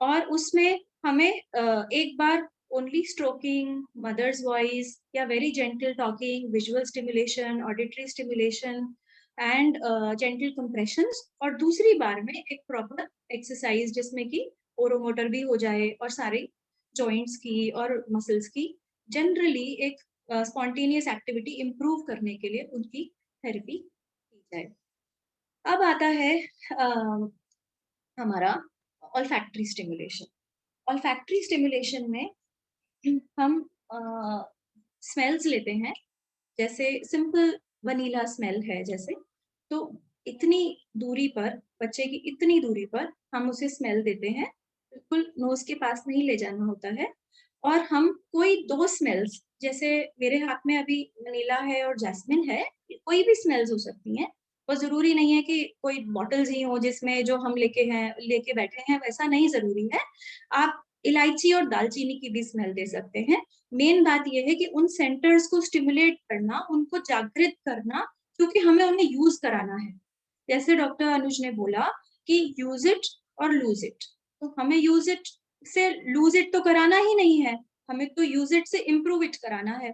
और उसमें हमें एक बार ओनली स्ट्रोकिंग, मदर्स वॉइस या very gentle talking, visual stimulation, auditory stimulation and gentle compressions, और दूसरी बार में एक प्रॉपर एक्सरसाइज जिसमें कि ओरोमोटर भी हो जाए और सारी जॉइंट्स की और मसल्स की जनरली एक स्पॉन्टेनियस एक्टिविटी इंप्रूव करने के लिए उनकी थेरेपी की जाए। अब आता है हमारा ऑल्फैक्टरी स्टिमुलेशन। ऑल्फैक्टरी स्टिमुलेशन में हम स्मेल्स लेते हैं, जैसे सिंपल वनीला स्मेल है जैसे, तो इतनी दूरी पर, बच्चे की इतनी दूरी पर हम उसे स्मेल देते हैं, बिल्कुल नोज के पास नहीं ले जाना होता है। और हम कोई 2 स्मेल्स, जैसे मेरे हाथ में अभी वनीला है और जैस्मिन है, कोई भी स्मेल्स हो सकती हैं। वो जरूरी नहीं है कि कोई बॉटल्स ही हो जिसमें जो हम लेके बैठे हैं, वैसा नहीं जरूरी है। आप इलायची और दालचीनी की भी स्मेल दे सकते हैं। मेन बात यह है कि उन सेंटर्स को स्टिमुलेट करना, उनको जागृत करना, क्योंकि हमें उन्हें यूज कराना है। जैसे डॉक्टर अनुज ने बोला कि यूज इट और लूज इट, तो हमें यूज इट से लूज इट तो कराना ही नहीं है, हमें तो यूज इट से इम्प्रूव इट कराना है।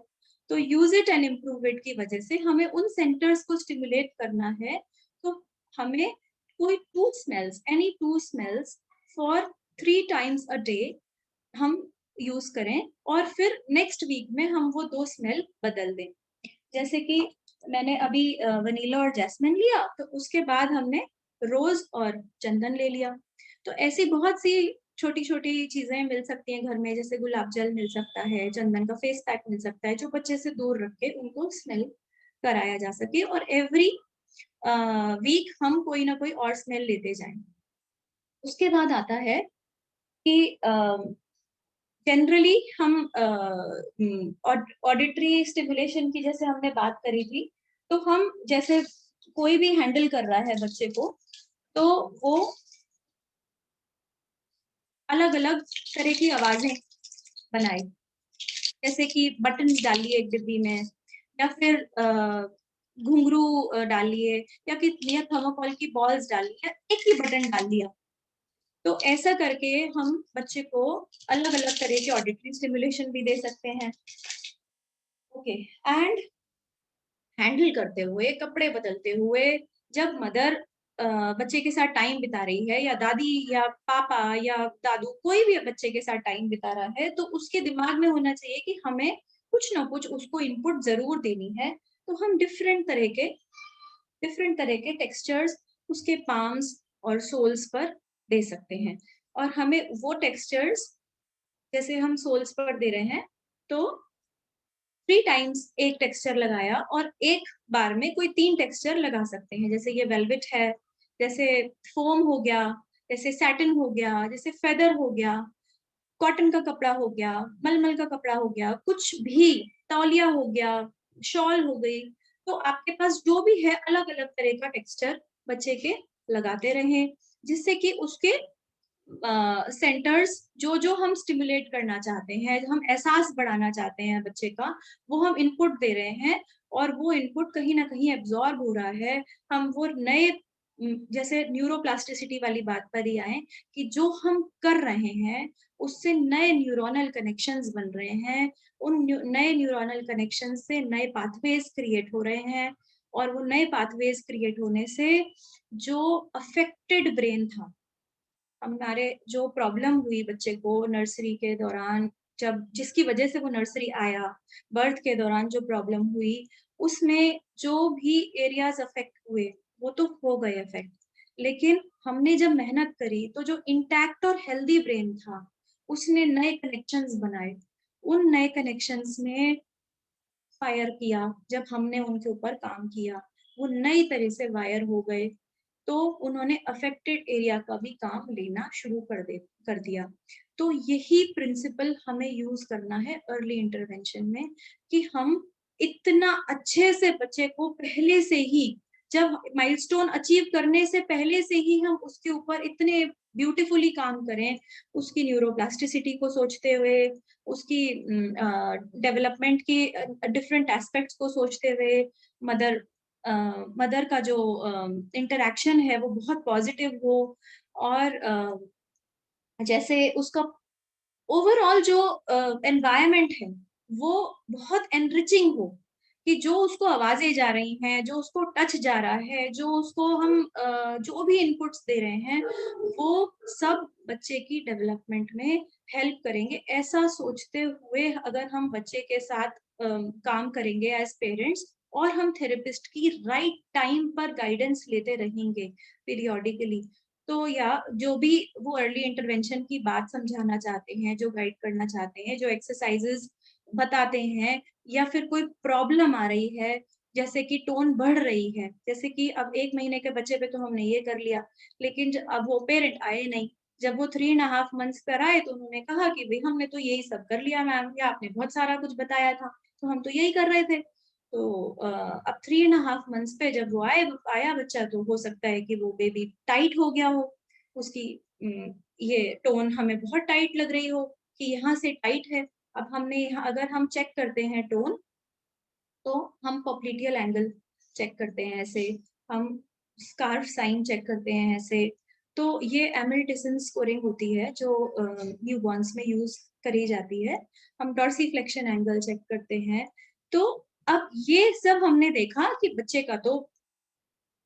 तो use it and improve it की वजह से हमें उन सेंटर्स को स्टिमुलेट करना है। तो हमें कोई any two smells for 3 times a day हम यूज करें, और फिर नेक्स्ट वीक में हम वो 2 स्मेल बदल दें। जैसे कि मैंने अभी वनीला और जैस्मिन लिया, तो उसके बाद हमने रोज और चंदन ले लिया। तो ऐसी बहुत सी छोटी छोटी चीजें मिल सकती हैं घर में, जैसे गुलाब जल मिल सकता है, चंदन का फेस पैक मिल सकता है, जो बच्चे से दूर रख के उनको स्मेल कराया जा सके, और एवरी वीक हम कोई ना कोई और स्मेल लेते जाएं। उसके बाद आता है कि जनरली हम ऑडिटरी स्टिमुलेशन की जैसे हमने बात करी थी, तो हम जैसे कोई भी हैंडल कर रहा है बच्चे को, तो वो अलग अलग तरह की आवाजें बनाए, जैसे कि बटन डालिए एक डिब्बी में, या फिर घुंघरू डालिए, या कि थर्मोकॉल की बॉल्स डालिए, एक ही बटन डाल दिया। तो ऐसा करके हम बच्चे को अलग अलग तरह के ऑडिटरी स्टिमुलेशन भी दे सकते हैं। ओके, एंड हैंडल करते हुए, कपड़े बदलते हुए, जब मदर बच्चे के साथ टाइम बिता रही है, या दादी या पापा या दादू कोई भी बच्चे के साथ टाइम बिता रहा है, तो उसके दिमाग में होना चाहिए कि हमें कुछ ना कुछ उसको इनपुट जरूर देनी है। तो हम डिफरेंट तरह के टेक्सचर्स उसके पाम्स और सोल्स पर दे सकते हैं। और हमें वो टेक्सचर्स, जैसे हम सोल्स पर दे रहे हैं, तो 3 times एक टेक्सचर लगाया, और एक बार में कोई 3 टेक्सचर लगा सकते हैं। जैसे ये वेलवेट है, जैसे फोम हो गया, जैसे सैटिन हो गया, जैसे फेदर हो गया, कॉटन का कपड़ा हो गया, मलमल का कपड़ा हो गया, कुछ भी, तौलिया हो गया, शॉल हो गई। तो आपके पास जो भी है अलग अलग तरह का टेक्सचर बच्चे के लगाते रहें, जिससे कि उसके सेंटर्स जो जो हम स्टिमुलेट करना चाहते हैं, हम एहसास बढ़ाना चाहते हैं बच्चे का, वो हम इनपुट दे रहे हैं, और वो इनपुट कहीं ना कहीं एब्जॉर्ब हो रहा है। हम वो नए जैसे न्यूरोप्लास्टिसिटी वाली बात पर ही आए, कि जो हम कर रहे हैं उससे नए न्यूरोनल कनेक्शंस बन रहे हैं, उन नए न्यूरोनल कनेक्शन से नए पाथवेज क्रिएट हो रहे हैं, और वो नए पाथवेज क्रिएट होने से जो अफेक्टेड ब्रेन था, हमारे जो प्रॉब्लम हुई बच्चे को नर्सरी के दौरान, जब जिसकी वजह से वो नर्सरी आया, बर्थ के दौरान जो प्रॉब्लम हुई, उसमें जो भी एरियाज अफेक्ट हुए वो तो हो गए अफेक्ट, लेकिन हमने जब मेहनत करी तो जो इंटैक्ट और हेल्दी ब्रेन था उसने नए कनेक्शंस बनाए। उन नए कनेक्शंस में फायर किया, जब हमने उनके ऊपर काम किया वो नई तरह से वायर हो गए, तो उन्होंने अफेक्टेड एरिया का भी काम लेना शुरू कर दिया। तो यही प्रिंसिपल हमें यूज करना है अर्ली इंटरवेंशन में, कि हम इतना अच्छे से बच्चे को पहले से ही, जब माइलस्टोन अचीव करने से पहले से ही हम उसके ऊपर इतने ब्यूटीफुली काम करें, उसकी न्यूरोप्लास्टिसिटी को सोचते हुए, उसकी डेवलपमेंट की डिफरेंट एस्पेक्ट्स को सोचते हुए, मदर का जो इंटरैक्शन है वो बहुत पॉजिटिव हो, और जैसे उसका ओवरऑल जो एनवायरनमेंट है वो बहुत एनरिचिंग हो, कि जो उसको आवाजें जा रही हैं, जो उसको टच जा रहा है, जो उसको हम जो भी इनपुट्स दे रहे हैं, वो सब बच्चे की डेवलपमेंट में हेल्प करेंगे। ऐसा सोचते हुए अगर हम बच्चे के साथ काम करेंगे एज पेरेंट्स, और हम थेरेपिस्ट की राइट टाइम पर गाइडेंस लेते रहेंगे पीरियोडिकली, तो या जो भी वो अर्ली इंटरवेंशन की बात समझाना चाहते हैं, जो गाइड करना चाहते हैं, जो एक्सरसाइजेस बताते हैं, या फिर कोई प्रॉब्लम आ रही है, जैसे कि टोन बढ़ रही है, जैसे कि अब 1 महीने के बच्चे पे तो हमने ये कर लिया, लेकिन अब वो पेरेंट आए नहीं, जब वो 3.5 months पर आए तो उन्होंने कहा कि भाई हमने तो यही सब कर लिया मैम, या आपने बहुत सारा कुछ बताया था, तो हम तो यही कर रहे थे। तो अब 3.5 months पे जब वो आया बच्चा, तो हो सकता है कि वो बेबी टाइट हो गया हो, उसकी ये टोन हमें बहुत टाइट लग रही हो, कि यहाँ से टाइट है। अब हमने यहाँ अगर हम चेक करते हैं टोन, तो हम पॉप्लिटियल एंगल चेक करते हैं ऐसे, हम स्कार्फ साइन चेक करते हैं ऐसे। तो ये एमिल्टिसन स्कोरिंग होती है जो न्यूबॉर्न्स में यूज करी जाती है। हम डॉर्सीफ्लेक्शन एंगल चेक करते हैं, तो अब ये सब हमने देखा कि बच्चे का तो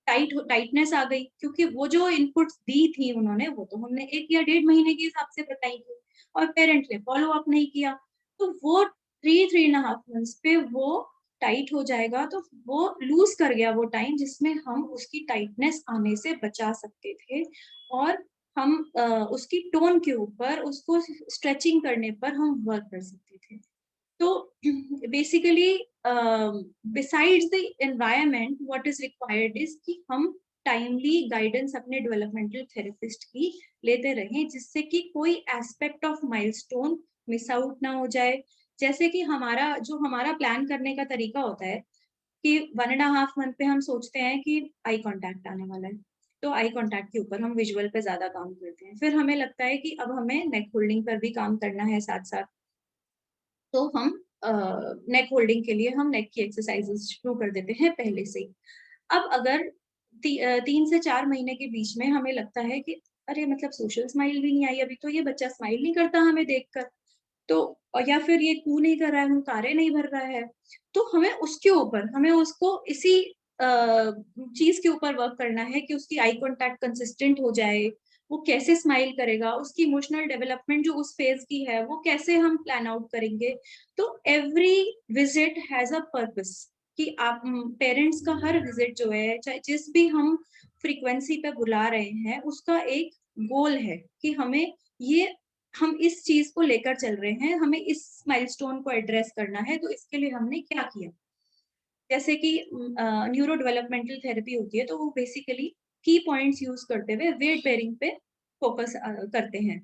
टाइटनेस आ गई, क्योंकि वो जो इनपुट्स दी थी उन्होंने, वो तो हमने 1 या 1.5 महीने के हिसाब से बताई थी और पेरेंट्स ने फॉलो अप नहीं किया। तो वो 3.5 मंथ्स पे वो टाइट हो जाएगा, तो वो लूज़ कर गया वो टाइम जिसमें हम उसकी टाइटनेस आने से बचा सकते थे और हम उसकी टोन के ऊपर, उसको स्ट्रेचिंग करने पर हम वर्क कर सकते थे। So basically, besides the environment, what is required is कि हम टाइमली गाइडेंस अपने डेवलपमेंटल थेरेपिस्ट की लेते रहें, जिससे कि कोई aspect of milestone miss out ना हो जाए। जैसे कि हमारा प्लान करने का तरीका होता है कि 1.5 मंथ पे हम सोचते हैं कि आई कांटेक्ट आने वाला है, तो आई कांटेक्ट के ऊपर हम विजुअल पे ज्यादा काम करते हैं। फिर हमें लगता है कि अब हमें नेक होल्डिंग पर भी काम करना है साथ साथ, तो हम नेक होल्डिंग के लिए हम नेक की एक्सरसाइजेस शुरू कर देते हैं पहले से ही। अब अगर 3 से 4 महीने के बीच में हमें लगता है कि अरे मतलब सोशल स्माइल भी नहीं आई, अभी तो ये बच्चा स्माइल नहीं करता हमें देखकर, तो या फिर ये कू नहीं कर रहा है, हुंकारे नहीं भर रहा है, तो हमें उसको इसी चीज के ऊपर वर्क करना है कि उसकी आई कांटेक्ट कंसिस्टेंट हो जाए, वो कैसे स्माइल करेगा, उसकी इमोशनल डेवलपमेंट जो उस फेज की है वो कैसे हम प्लान आउट करेंगे। तो every visit has a purpose, कि आप पेरेंट्स का हर विजिट जो है, चाहे जिस भी हम फ्रीक्वेंसी पे बुला रहे हैं, उसका एक गोल है कि हम इस चीज को लेकर चल रहे हैं, हमें इस माइलस्टोन को एड्रेस करना है, तो इसके लिए हमने क्या किया। जैसे कि न्यूरो डेवलपमेंटल थेरेपी होती है, तो वो बेसिकली की पॉइंट्स यूज करते हुए वेट बेरिंग पे फोकस करते हैं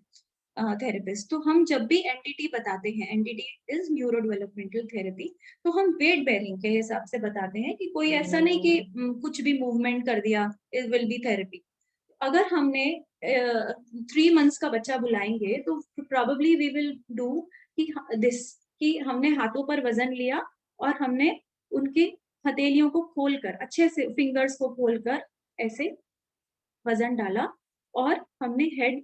थेरेपिस्ट। तो हम जब भी एनडीटी बताते हैं, NDT is neuro developmental therapy, तो हम वेट बेरिंग के हिसाब से बताते हैं कि कोई ऐसा नहीं कि कुछ भी मूवमेंट कर दिया इट विल बी थेरेपी। अगर हमने 3 मंथ्स का बच्चा बुलाएंगे तो probably we will do this, कि हमने हाथों पर वजन लिया और हमने उनकी हथेलियों को खोलकर, अच्छे से फिंगर्स को खोलकर ऐसे वजन डाला और हमने हेड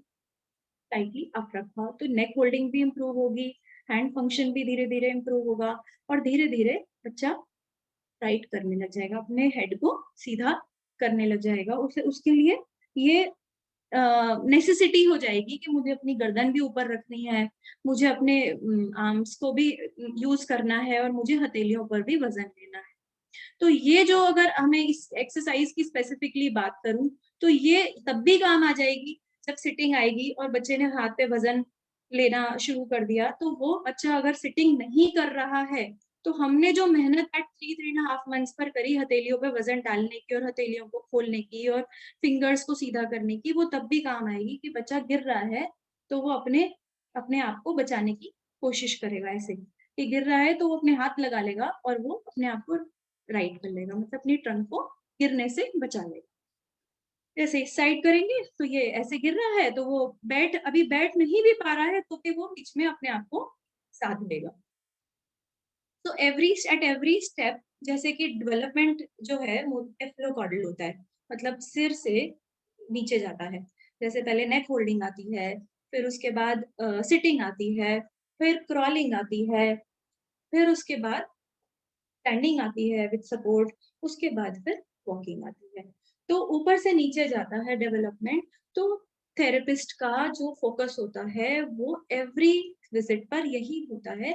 टाइटली अप रखा, तो नेक होल्डिंग भी इम्प्रूव होगी, हैंड फंक्शन भी धीरे धीरे इम्प्रूव होगा और धीरे धीरे बच्चा राइट करने लग जाएगा, अपने हेड को सीधा करने लग जाएगा। उसे उसके लिए ये नेसेसिटी हो जाएगी कि मुझे अपनी गर्दन भी ऊपर रखनी है, मुझे अपने आर्म्स को भी यूज करना है और मुझे हथेलियों पर भी वजन लेना है। तो ये जो, अगर हमें इस एक्सरसाइज की स्पेसिफिकली बात करूं, तो ये तब भी काम आ जाएगी जब सिटिंग आएगी और बच्चे ने हाथ पे वजन लेना शुरू कर दिया। तो वो बच्चा अगर सिटिंग नहीं कर रहा है, तो हमने जो मेहनत एट 3.5 मंथ्स पर करी हथेलियों पे वजन डालने की और हथेलियों को खोलने की और फिंगर्स को सीधा करने की, वो तब भी काम आएगी कि बच्चा गिर रहा है तो वो अपने अपने आप को बचाने की कोशिश करेगा। ऐसे कि गिर रहा है तो वो अपने हाथ लगा लेगा और वो अपने आप को राइट कर लेगा, मतलब अपनी ट्रंक को गिरने से बचा लेगा। जैसे इस साइड करेंगे तो ये ऐसे गिर रहा है, तो वो अभी बैठ नहीं भी पा रहा है, तो फिर वो बीच में अपने आप को साध लेगा। तो एट एवरी स्टेप, जैसे कि डेवलपमेंट जो है वो एफ्लोकॉर्डल होता है, मतलब सिर से नीचे जाता है। जैसे पहले नेक होल्डिंग आती है, फिर उसके बाद सिटिंग आती है, फिर क्रॉलिंग आती है, फिर उसके बाद स्टैंडिंग आती है विद सपोर्ट, उसके बाद फिर वॉकिंग आती है। तो ऊपर से नीचे जाता है डेवलपमेंट। तो थेरेपिस्ट का जो फोकस होता है वो एवरी विजिट पर यही होता है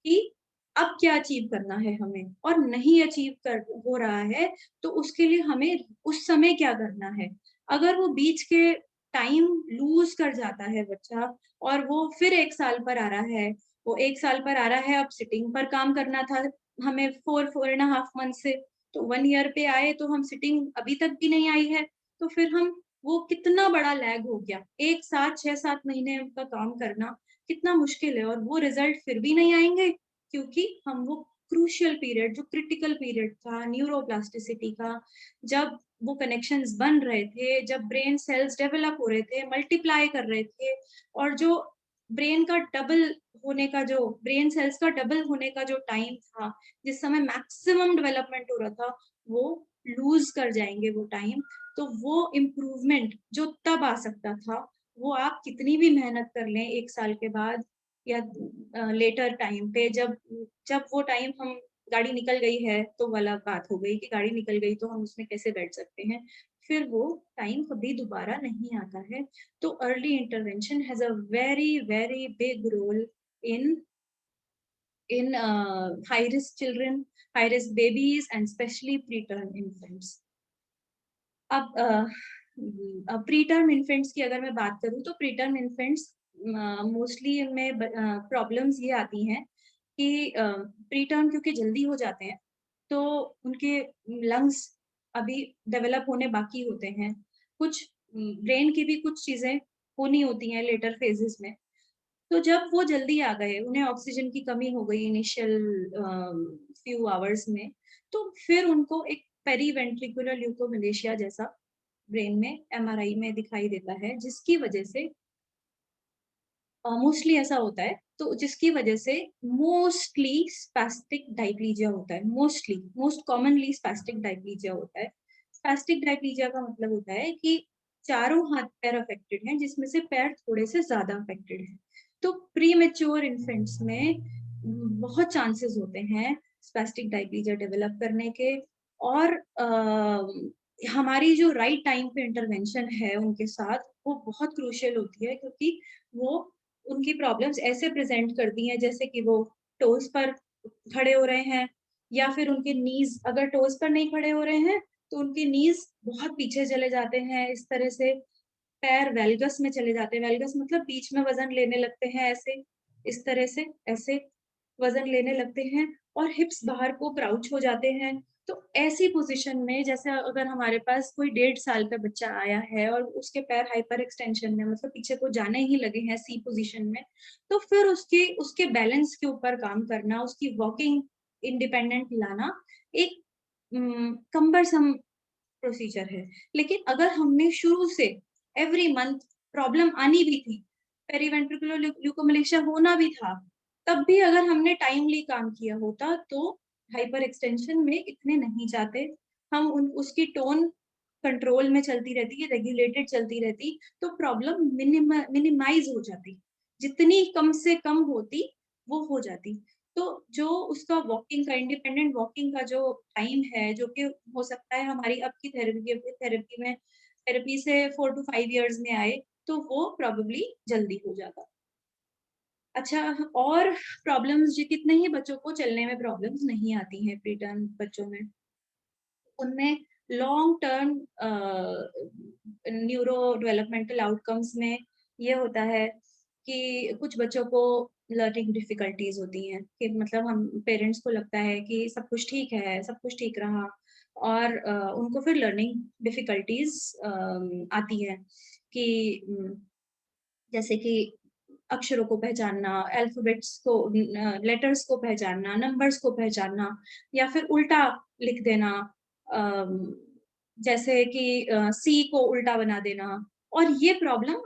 कि अब क्या अचीव करना है हमें, और नहीं अचीव कर हो रहा है तो उसके लिए हमें उस समय क्या करना है। अगर वो बीच के टाइम लूज कर जाता है बच्चा और वो फिर 1 साल पर आ रहा है, वो 1 साल पर आ रहा है, अब सिटिंग पर काम करना था हमें 4.5 मंथ से, तो 1 ईयर पे आए तो हम सिटिंग अभी तक भी नहीं आई है, तो फिर हम वो कितना बड़ा लैग हो गया। एक साथ 6-7 महीने का काम करना कितना मुश्किल है, और वो रिजल्ट फिर भी नहीं आएंगे क्योंकि हम वो क्रूशियल पीरियड, जो क्रिटिकल पीरियड था न्यूरोप्लास्टिसिटी का, जब वो कनेक्शंस बन रहे थे, जब ब्रेन सेल्स डेवलप हो रहे थे, मल्टीप्लाई कर रहे थे, और जो ब्रेन का डबल होने का, जो ब्रेन सेल्स का डबल होने का जो टाइम था, जिस समय मैक्सिमम डेवलपमेंट हो रहा था, वो लूज कर जाएंगे वो टाइम। तो वो इम्प्रूवमेंट जो तब आ सकता था, वो आप कितनी भी मेहनत कर लें 1 साल के बाद या लेटर टाइम पे, जब जब वो टाइम हम गाड़ी निकल गई है तो वाला बात हो गई कि गाड़ी निकल गई तो हम उसमें कैसे बैठ सकते हैं, फिर वो टाइम कभी दोबारा नहीं आता है। तो early intervention has a very very big role in high risk children, high risk babies, and especially preterm infants. अब प्रीटर्म इन्फेंट्स की अगर मैं बात करूँ तो प्रीटर्म इन्फेंट्स मोस्टली इनमें प्रॉब्लम्स ये आती हैं कि प्रीटर्म क्योंकि जल्दी हो जाते हैं तो उनके लंग्स अभी डेवलप होने बाकी होते हैं, कुछ ब्रेन की भी कुछ चीजें होनी होती हैं लेटर फेजेस में। तो जब वो जल्दी आ गए, उन्हें ऑक्सीजन की कमी हो गई इनिशियल फ्यू आवर्स में, तो फिर उनको एक पेरीवेंट्रिकुलर ल्यूकोमलेशिया जैसा ब्रेन में एमआरआई में दिखाई देता है, जिसकी वजह से मोस्टली ऐसा होता है, तो जिसकी वजह से मोस्टली स्पैस्टिक डाइप्लीजिया होता है। मोस्ट कॉमनली स्पैस्टिक डाइप्लीजिया होता है। स्पैस्टिक डाइप्लीजिया का मतलब होता है कि चारों हाथ पैर अफेक्टेड हैं, जिसमें से पैर थोड़े से ज्यादा अफेक्टेड हैं। तो प्री मेच्योर इन्फेंट्स में बहुत चांसेस होते हैं स्पैस्टिक डाइप्लीजिया डेवलप करने के, और हमारी जो राइट टाइम पे इंटरवेंशन है उनके साथ, वो बहुत क्रूशियल होती है, क्योंकि वो उनकी प्रॉब्लम्स ऐसे प्रेजेंट करती हैं जैसे कि वो टोज पर खड़े हो रहे हैं, या फिर उनके नीज अगर टोज पर नहीं खड़े हो रहे हैं तो उनके नीज बहुत पीछे चले जाते हैं, इस तरह से पैर वेल्गस में चले जाते हैं। वेल्गस मतलब बीच में वजन लेने लगते हैं, ऐसे इस तरह से ऐसे वजन लेने लगते हैं, और हिप्स बाहर को क्राउच हो जाते हैं। तो ऐसी पोजीशन में, जैसे अगर हमारे पास कोई 1.5 साल का बच्चा आया है और उसके पैर हाइपर एक्सटेंशन में, मतलब पीछे को जाने ही लगे हैं सी पोजीशन में, तो फिर उसके उसके बैलेंस के ऊपर काम करना, उसकी वॉकिंग इंडिपेंडेंट लाना एक कम्बरसम प्रोसीजर है। लेकिन अगर हमने शुरू से एवरी मंथ प्रॉब्लम आनी भी थी, पेरीवेंट्रिकुलर ल्यूकोमलेशिया होना भी था, तब भी अगर हमने टाइमली काम किया होता तो हाइपर एक्सटेंशन में इतने नहीं जाते। हम उसकी टोन कंट्रोल में चलती रहती है, रेगुलेटेड चलती रहती, तो प्रॉब्लम मिनिमाइज हो जाती, जितनी कम से कम होती वो हो जाती। तो जो उसका वॉकिंग का, इंडिपेंडेंट वॉकिंग का जो टाइम है, जो कि हो सकता है हमारी अब की थेरेपी से 4 to 5 years में आए, तो वो प्रॉबेबली जल्दी हो जाता। अच्छा, और प्रॉब्लम्स जो कितने ही बच्चों को चलने में प्रॉब्लम्स नहीं आती हैं प्रीटर्म बच्चों में, उनमें long term neuro developmental outcomes में ये होता है कि कुछ बच्चों को लर्निंग डिफिकल्टीज होती हैं, कि मतलब हम पेरेंट्स को लगता है कि सब कुछ ठीक है, सब कुछ ठीक रहा, और उनको फिर लर्निंग डिफिकल्टीज आती है कि जैसे कि अक्षरों को पहचानना, अल्फाबेट्स को, लेटर्स को पहचानना, नंबर्स को पहचानना, या फिर उल्टा लिख देना, जैसे कि सी को उल्टा बना देना। और ये प्रॉब्लम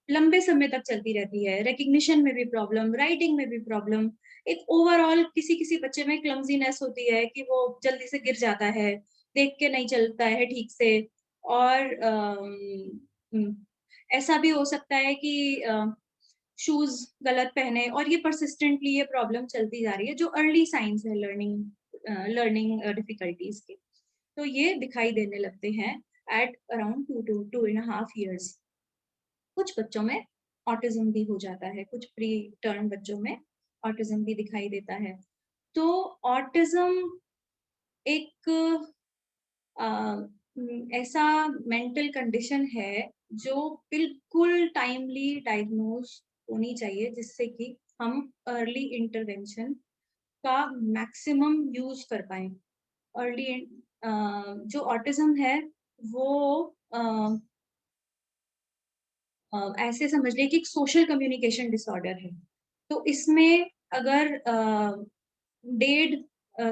लंबे समय तक चलती रहती है। रिकग्निशन में भी प्रॉब्लम, राइटिंग में भी प्रॉब्लम, एक ओवरऑल किसी किसी बच्चे में क्लमजीनेस होती है कि वो जल्दी से गिर जाता है, देख के नहीं चलता है ठीक से, और ऐसा भी हो सकता है कि शूज गलत पहने, और ये परसिस्टेंटली ये प्रॉब्लम चलती जा रही है, जो अर्ली साइंस है लर्निंग डिफिकल्टीज के। तो ये दिखाई देने लगते हैं एट अराउंड 2 to 2.5 years। कुछ बच्चों में ऑटिज्म भी हो जाता है, कुछ प्री टर्म बच्चों में ऑटिज्म भी दिखाई देता है। तो ऑटिज्म एक ऐसा मेंटल कंडीशन है जो बिल्कुल टाइमली डायग्नोज होनी चाहिए, जिससे कि हम अर्ली इंटरवेंशन का मैक्सिमम यूज कर पाए। अर्ली जो ऑटिज्म है वो ऐसे समझ लें कि एक सोशल कम्युनिकेशन डिसऑर्डर है। तो इसमें अगर 1.5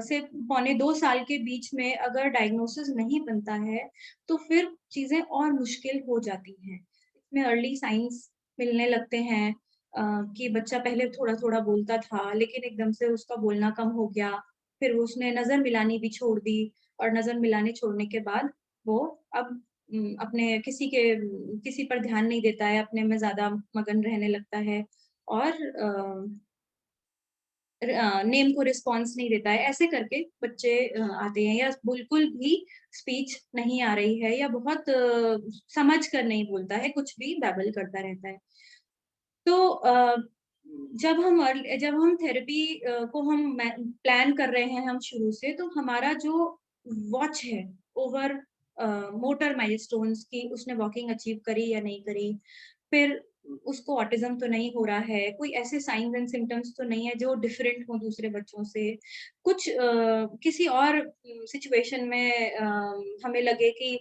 से 2.25 साल के बीच में अगर डायग्नोसिस नहीं बनता है, तो फिर चीजें और मुश्किल हो जाती हैं। इसमें अर्ली साइंस मिलने लगते हैं कि बच्चा पहले थोड़ा थोड़ा बोलता था, लेकिन एकदम से उसका बोलना कम हो गया, फिर उसने नजर मिलानी भी छोड़ दी, और नजर मिलाने छोड़ने के बाद वो अब अपने किसी पर ध्यान नहीं देता है, अपने में ज्यादा मगन रहने लगता है, और नेम को रिस्पॉन्स नहीं देता है, ऐसे करके बच्चे आते हैं, या बिल्कुल भी स्पीच नहीं आ रही है, या बहुत समझ कर नहीं बोलता है, कुछ भी बैबल करता रहता है। तो जब हम थेरेपी को हम प्लान कर रहे हैं हम शुरू से, तो हमारा जो वॉच है ओवर मोटर माइलस्टोन्स की, उसने वॉकिंग अचीव करी या नहीं करी, फिर उसको ऑटिज्म तो नहीं हो रहा है, कोई ऐसे साइंस एंड सिम्टम्स तो नहीं है जो डिफरेंट हो दूसरे बच्चों से, कुछ किसी और सिचुएशन में हमें लगे कि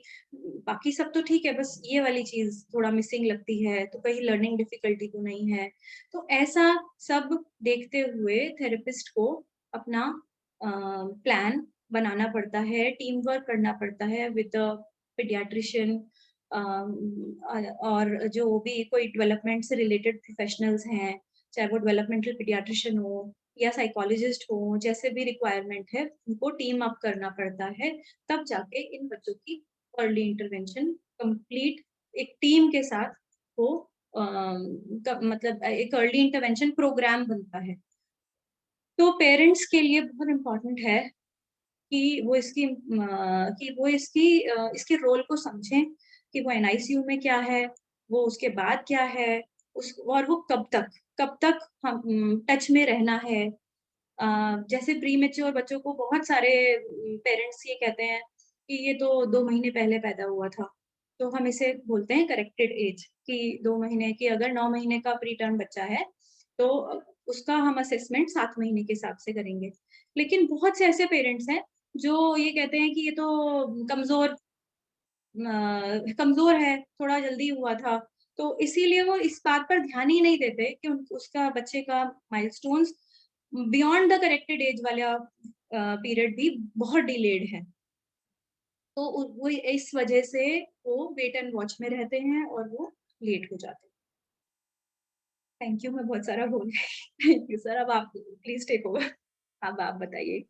बाकी सब तो ठीक है, बस ये वाली चीज थोड़ा मिसिंग लगती है, तो कहीं लर्निंग डिफिकल्टी तो नहीं है। तो ऐसा सब देखते हुए थेरेपिस्ट को अपना प्लान बनाना पड़ता है, टीम वर्क करना पड़ता है विद पीडियाट्रिशियन, और जो भी कोई डेवलपमेंट से रिलेटेड प्रोफेशनल्स हैं, चाहे वो डेवलपमेंटल पीडियाट्रिशियन हो या साइकोलॉजिस्ट हो, जैसे भी रिक्वायरमेंट है उनको टीम अप करना पड़ता है, तब जाके इन बच्चों की अर्ली इंटरवेंशन कंप्लीट एक टीम के साथ हो, मतलब एक अर्ली इंटरवेंशन प्रोग्राम बनता है। तो पेरेंट्स के लिए बहुत इम्पोर्टेंट है कि वो इसके रोल को समझें कि वो एनआईसीयू में क्या है, वो उसके बाद क्या है, और वो कब तक हम टच में रहना है। जैसे प्री मेच्योर बच्चों को बहुत सारे पेरेंट्स ये कहते हैं कि ये तो 2 महीने पहले पैदा हुआ था, तो हम इसे बोलते हैं करेक्टेड एज, कि 2 महीने की, अगर 9 महीने का प्री टर्म बच्चा है तो उसका हम असेसमेंट 7 महीने के हिसाब से करेंगे। लेकिन बहुत से ऐसे पेरेंट्स हैं जो ये कहते हैं कि ये तो कमजोर है, थोड़ा जल्दी हुआ था, तो इसीलिए वो इस बात पर ध्यान ही नहीं देते कि उसका बच्चे का milestones beyond the corrected age वाला पीरियड भी बहुत डिलेड है। तो वो इस वजह से वो वेट एंड वॉच में रहते हैं और वो लेट हो जाते हैं। थैंक यू, मैं बहुत सारा बोल गई। थैंक यू सर, अब आप प्लीज टेक ओवर। अब आप बताइए।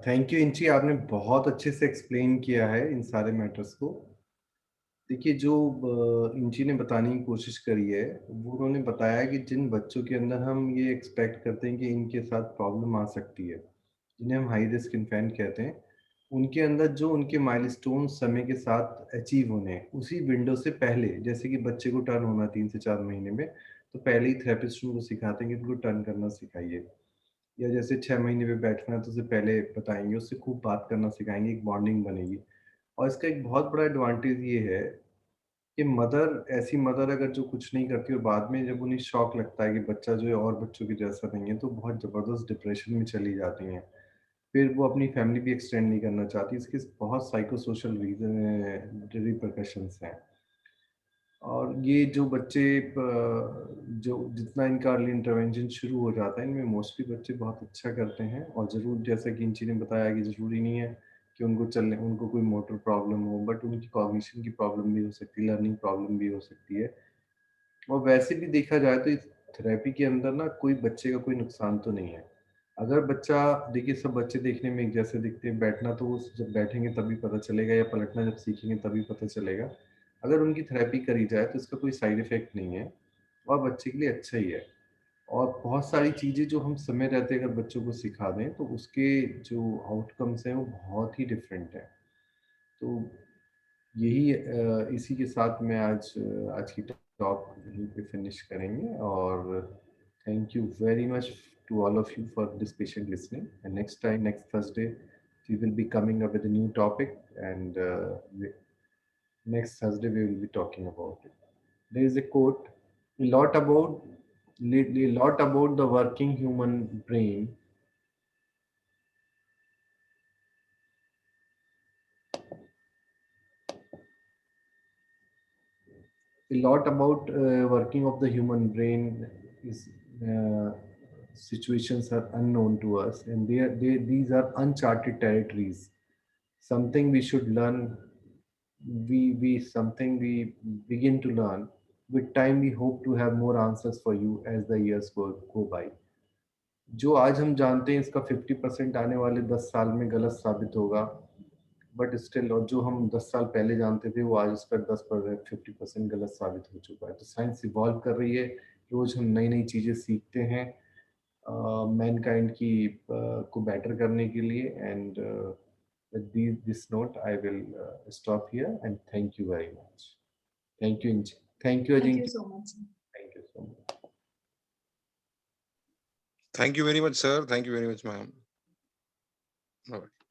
थैंक यू इंची, आपने बहुत अच्छे से एक्सप्लेन किया है इन सारे मैटर्स को। देखिए, जो इंची ने बताने की कोशिश करी है, वो उन्होंने बताया कि जिन बच्चों के अंदर हम ये एक्सपेक्ट करते हैं कि इनके साथ प्रॉब्लम आ सकती है, जिन्हें हम हाई रिस्क इन्फेंट कहते हैं, उनके अंदर जो उनके माइलस्टोन समय के साथ अचीव होने हैं, उसी विंडो से पहले, जैसे कि बच्चे को टर्न होना 3 से 4 महीने में, तो पहले ही थेरेपिस्ट उनको सिखाते हैं कि उनको टर्न करना सिखाइए। या जैसे 6 महीने पे बैठना है तो उससे पहले बताएंगे, उससे खूब बात करना सिखाएंगे, एक बॉन्डिंग बनेगी। और इसका एक बहुत बड़ा एडवांटेज ये है कि ऐसी मदर अगर जो कुछ नहीं करती और बाद में जब उन्हें शौक लगता है कि बच्चा जो है और बच्चों की जैसा नहीं है, तो बहुत ज़बरदस्त डिप्रेशन में चली जाती हैं। फिर वो अपनी फैमिली भी एक्सटेंड नहीं करना चाहती। इसके बहुत साइको सोशल रीजन रिपरकशंस हैं। और ये जो बच्चे जो जितना इनका अर्ली इंटरवेंशन शुरू हो जाता है, इनमें मोस्टली बच्चे बहुत अच्छा करते हैं। और ज़रूर, जैसा कि इंची ने बताया, कि ज़रूरी नहीं है कि उनको कोई मोटर प्रॉब्लम हो, बट उनकी कॉग्निशन की प्रॉब्लम भी हो सकती है, लर्निंग प्रॉब्लम भी हो सकती है। और वैसे भी देखा जाए तो इस थेरेपी के अंदर ना कोई बच्चे का कोई नुकसान तो नहीं है। अगर बच्चा, देखिए सब बच्चे देखने में एक जैसे दिखते हैं, बैठना तो वो जब बैठेंगे तभी पता चलेगा, या पलटना जब सीखेंगे तभी पता चलेगा। अगर उनकी थेरेपी करी जाए तो इसका कोई साइड इफेक्ट नहीं है, और बच्चे के लिए अच्छा ही है। और बहुत सारी चीज़ें जो हम समय रहते अगर बच्चों को सिखा दें, तो उसके जो आउटकम्स हैं वो बहुत ही डिफरेंट हैं। तो यही इसी के साथ मैं आज की टॉक यहीं पे फिनिश करेंगे। और thank you very much to all of you for this patient listening. And next Thursday, we will be coming up with a new topic, and next Thursday we will be talking about it. There is a quote: a lot about the working human brain. A lot about working of the human brain is situations are unknown to us, and these are uncharted territories. Something we should learn. We something we begin to learn. With time, we hope to have more answers for you as the years go by. जो आज हम जानते हैं, इसका 50% आने वाले 10 साल में गलत साबित होगा, बट स्टिल, और जो हम 10 साल पहले जानते थे वो आज इसका 50% गलत साबित हो चुका है। तो साइंस इवॉल्व कर रही है, रोज हम नई नई चीजें सीखते हैं मैनकाइंड की को बेटर करने के लिए. And with this note, I will stop here and thank you very much. Thank you, thank you, Thank you Ajinkya. so much. Thank you so much. Thank you very much, sir. Thank you very much, ma'am. Bye.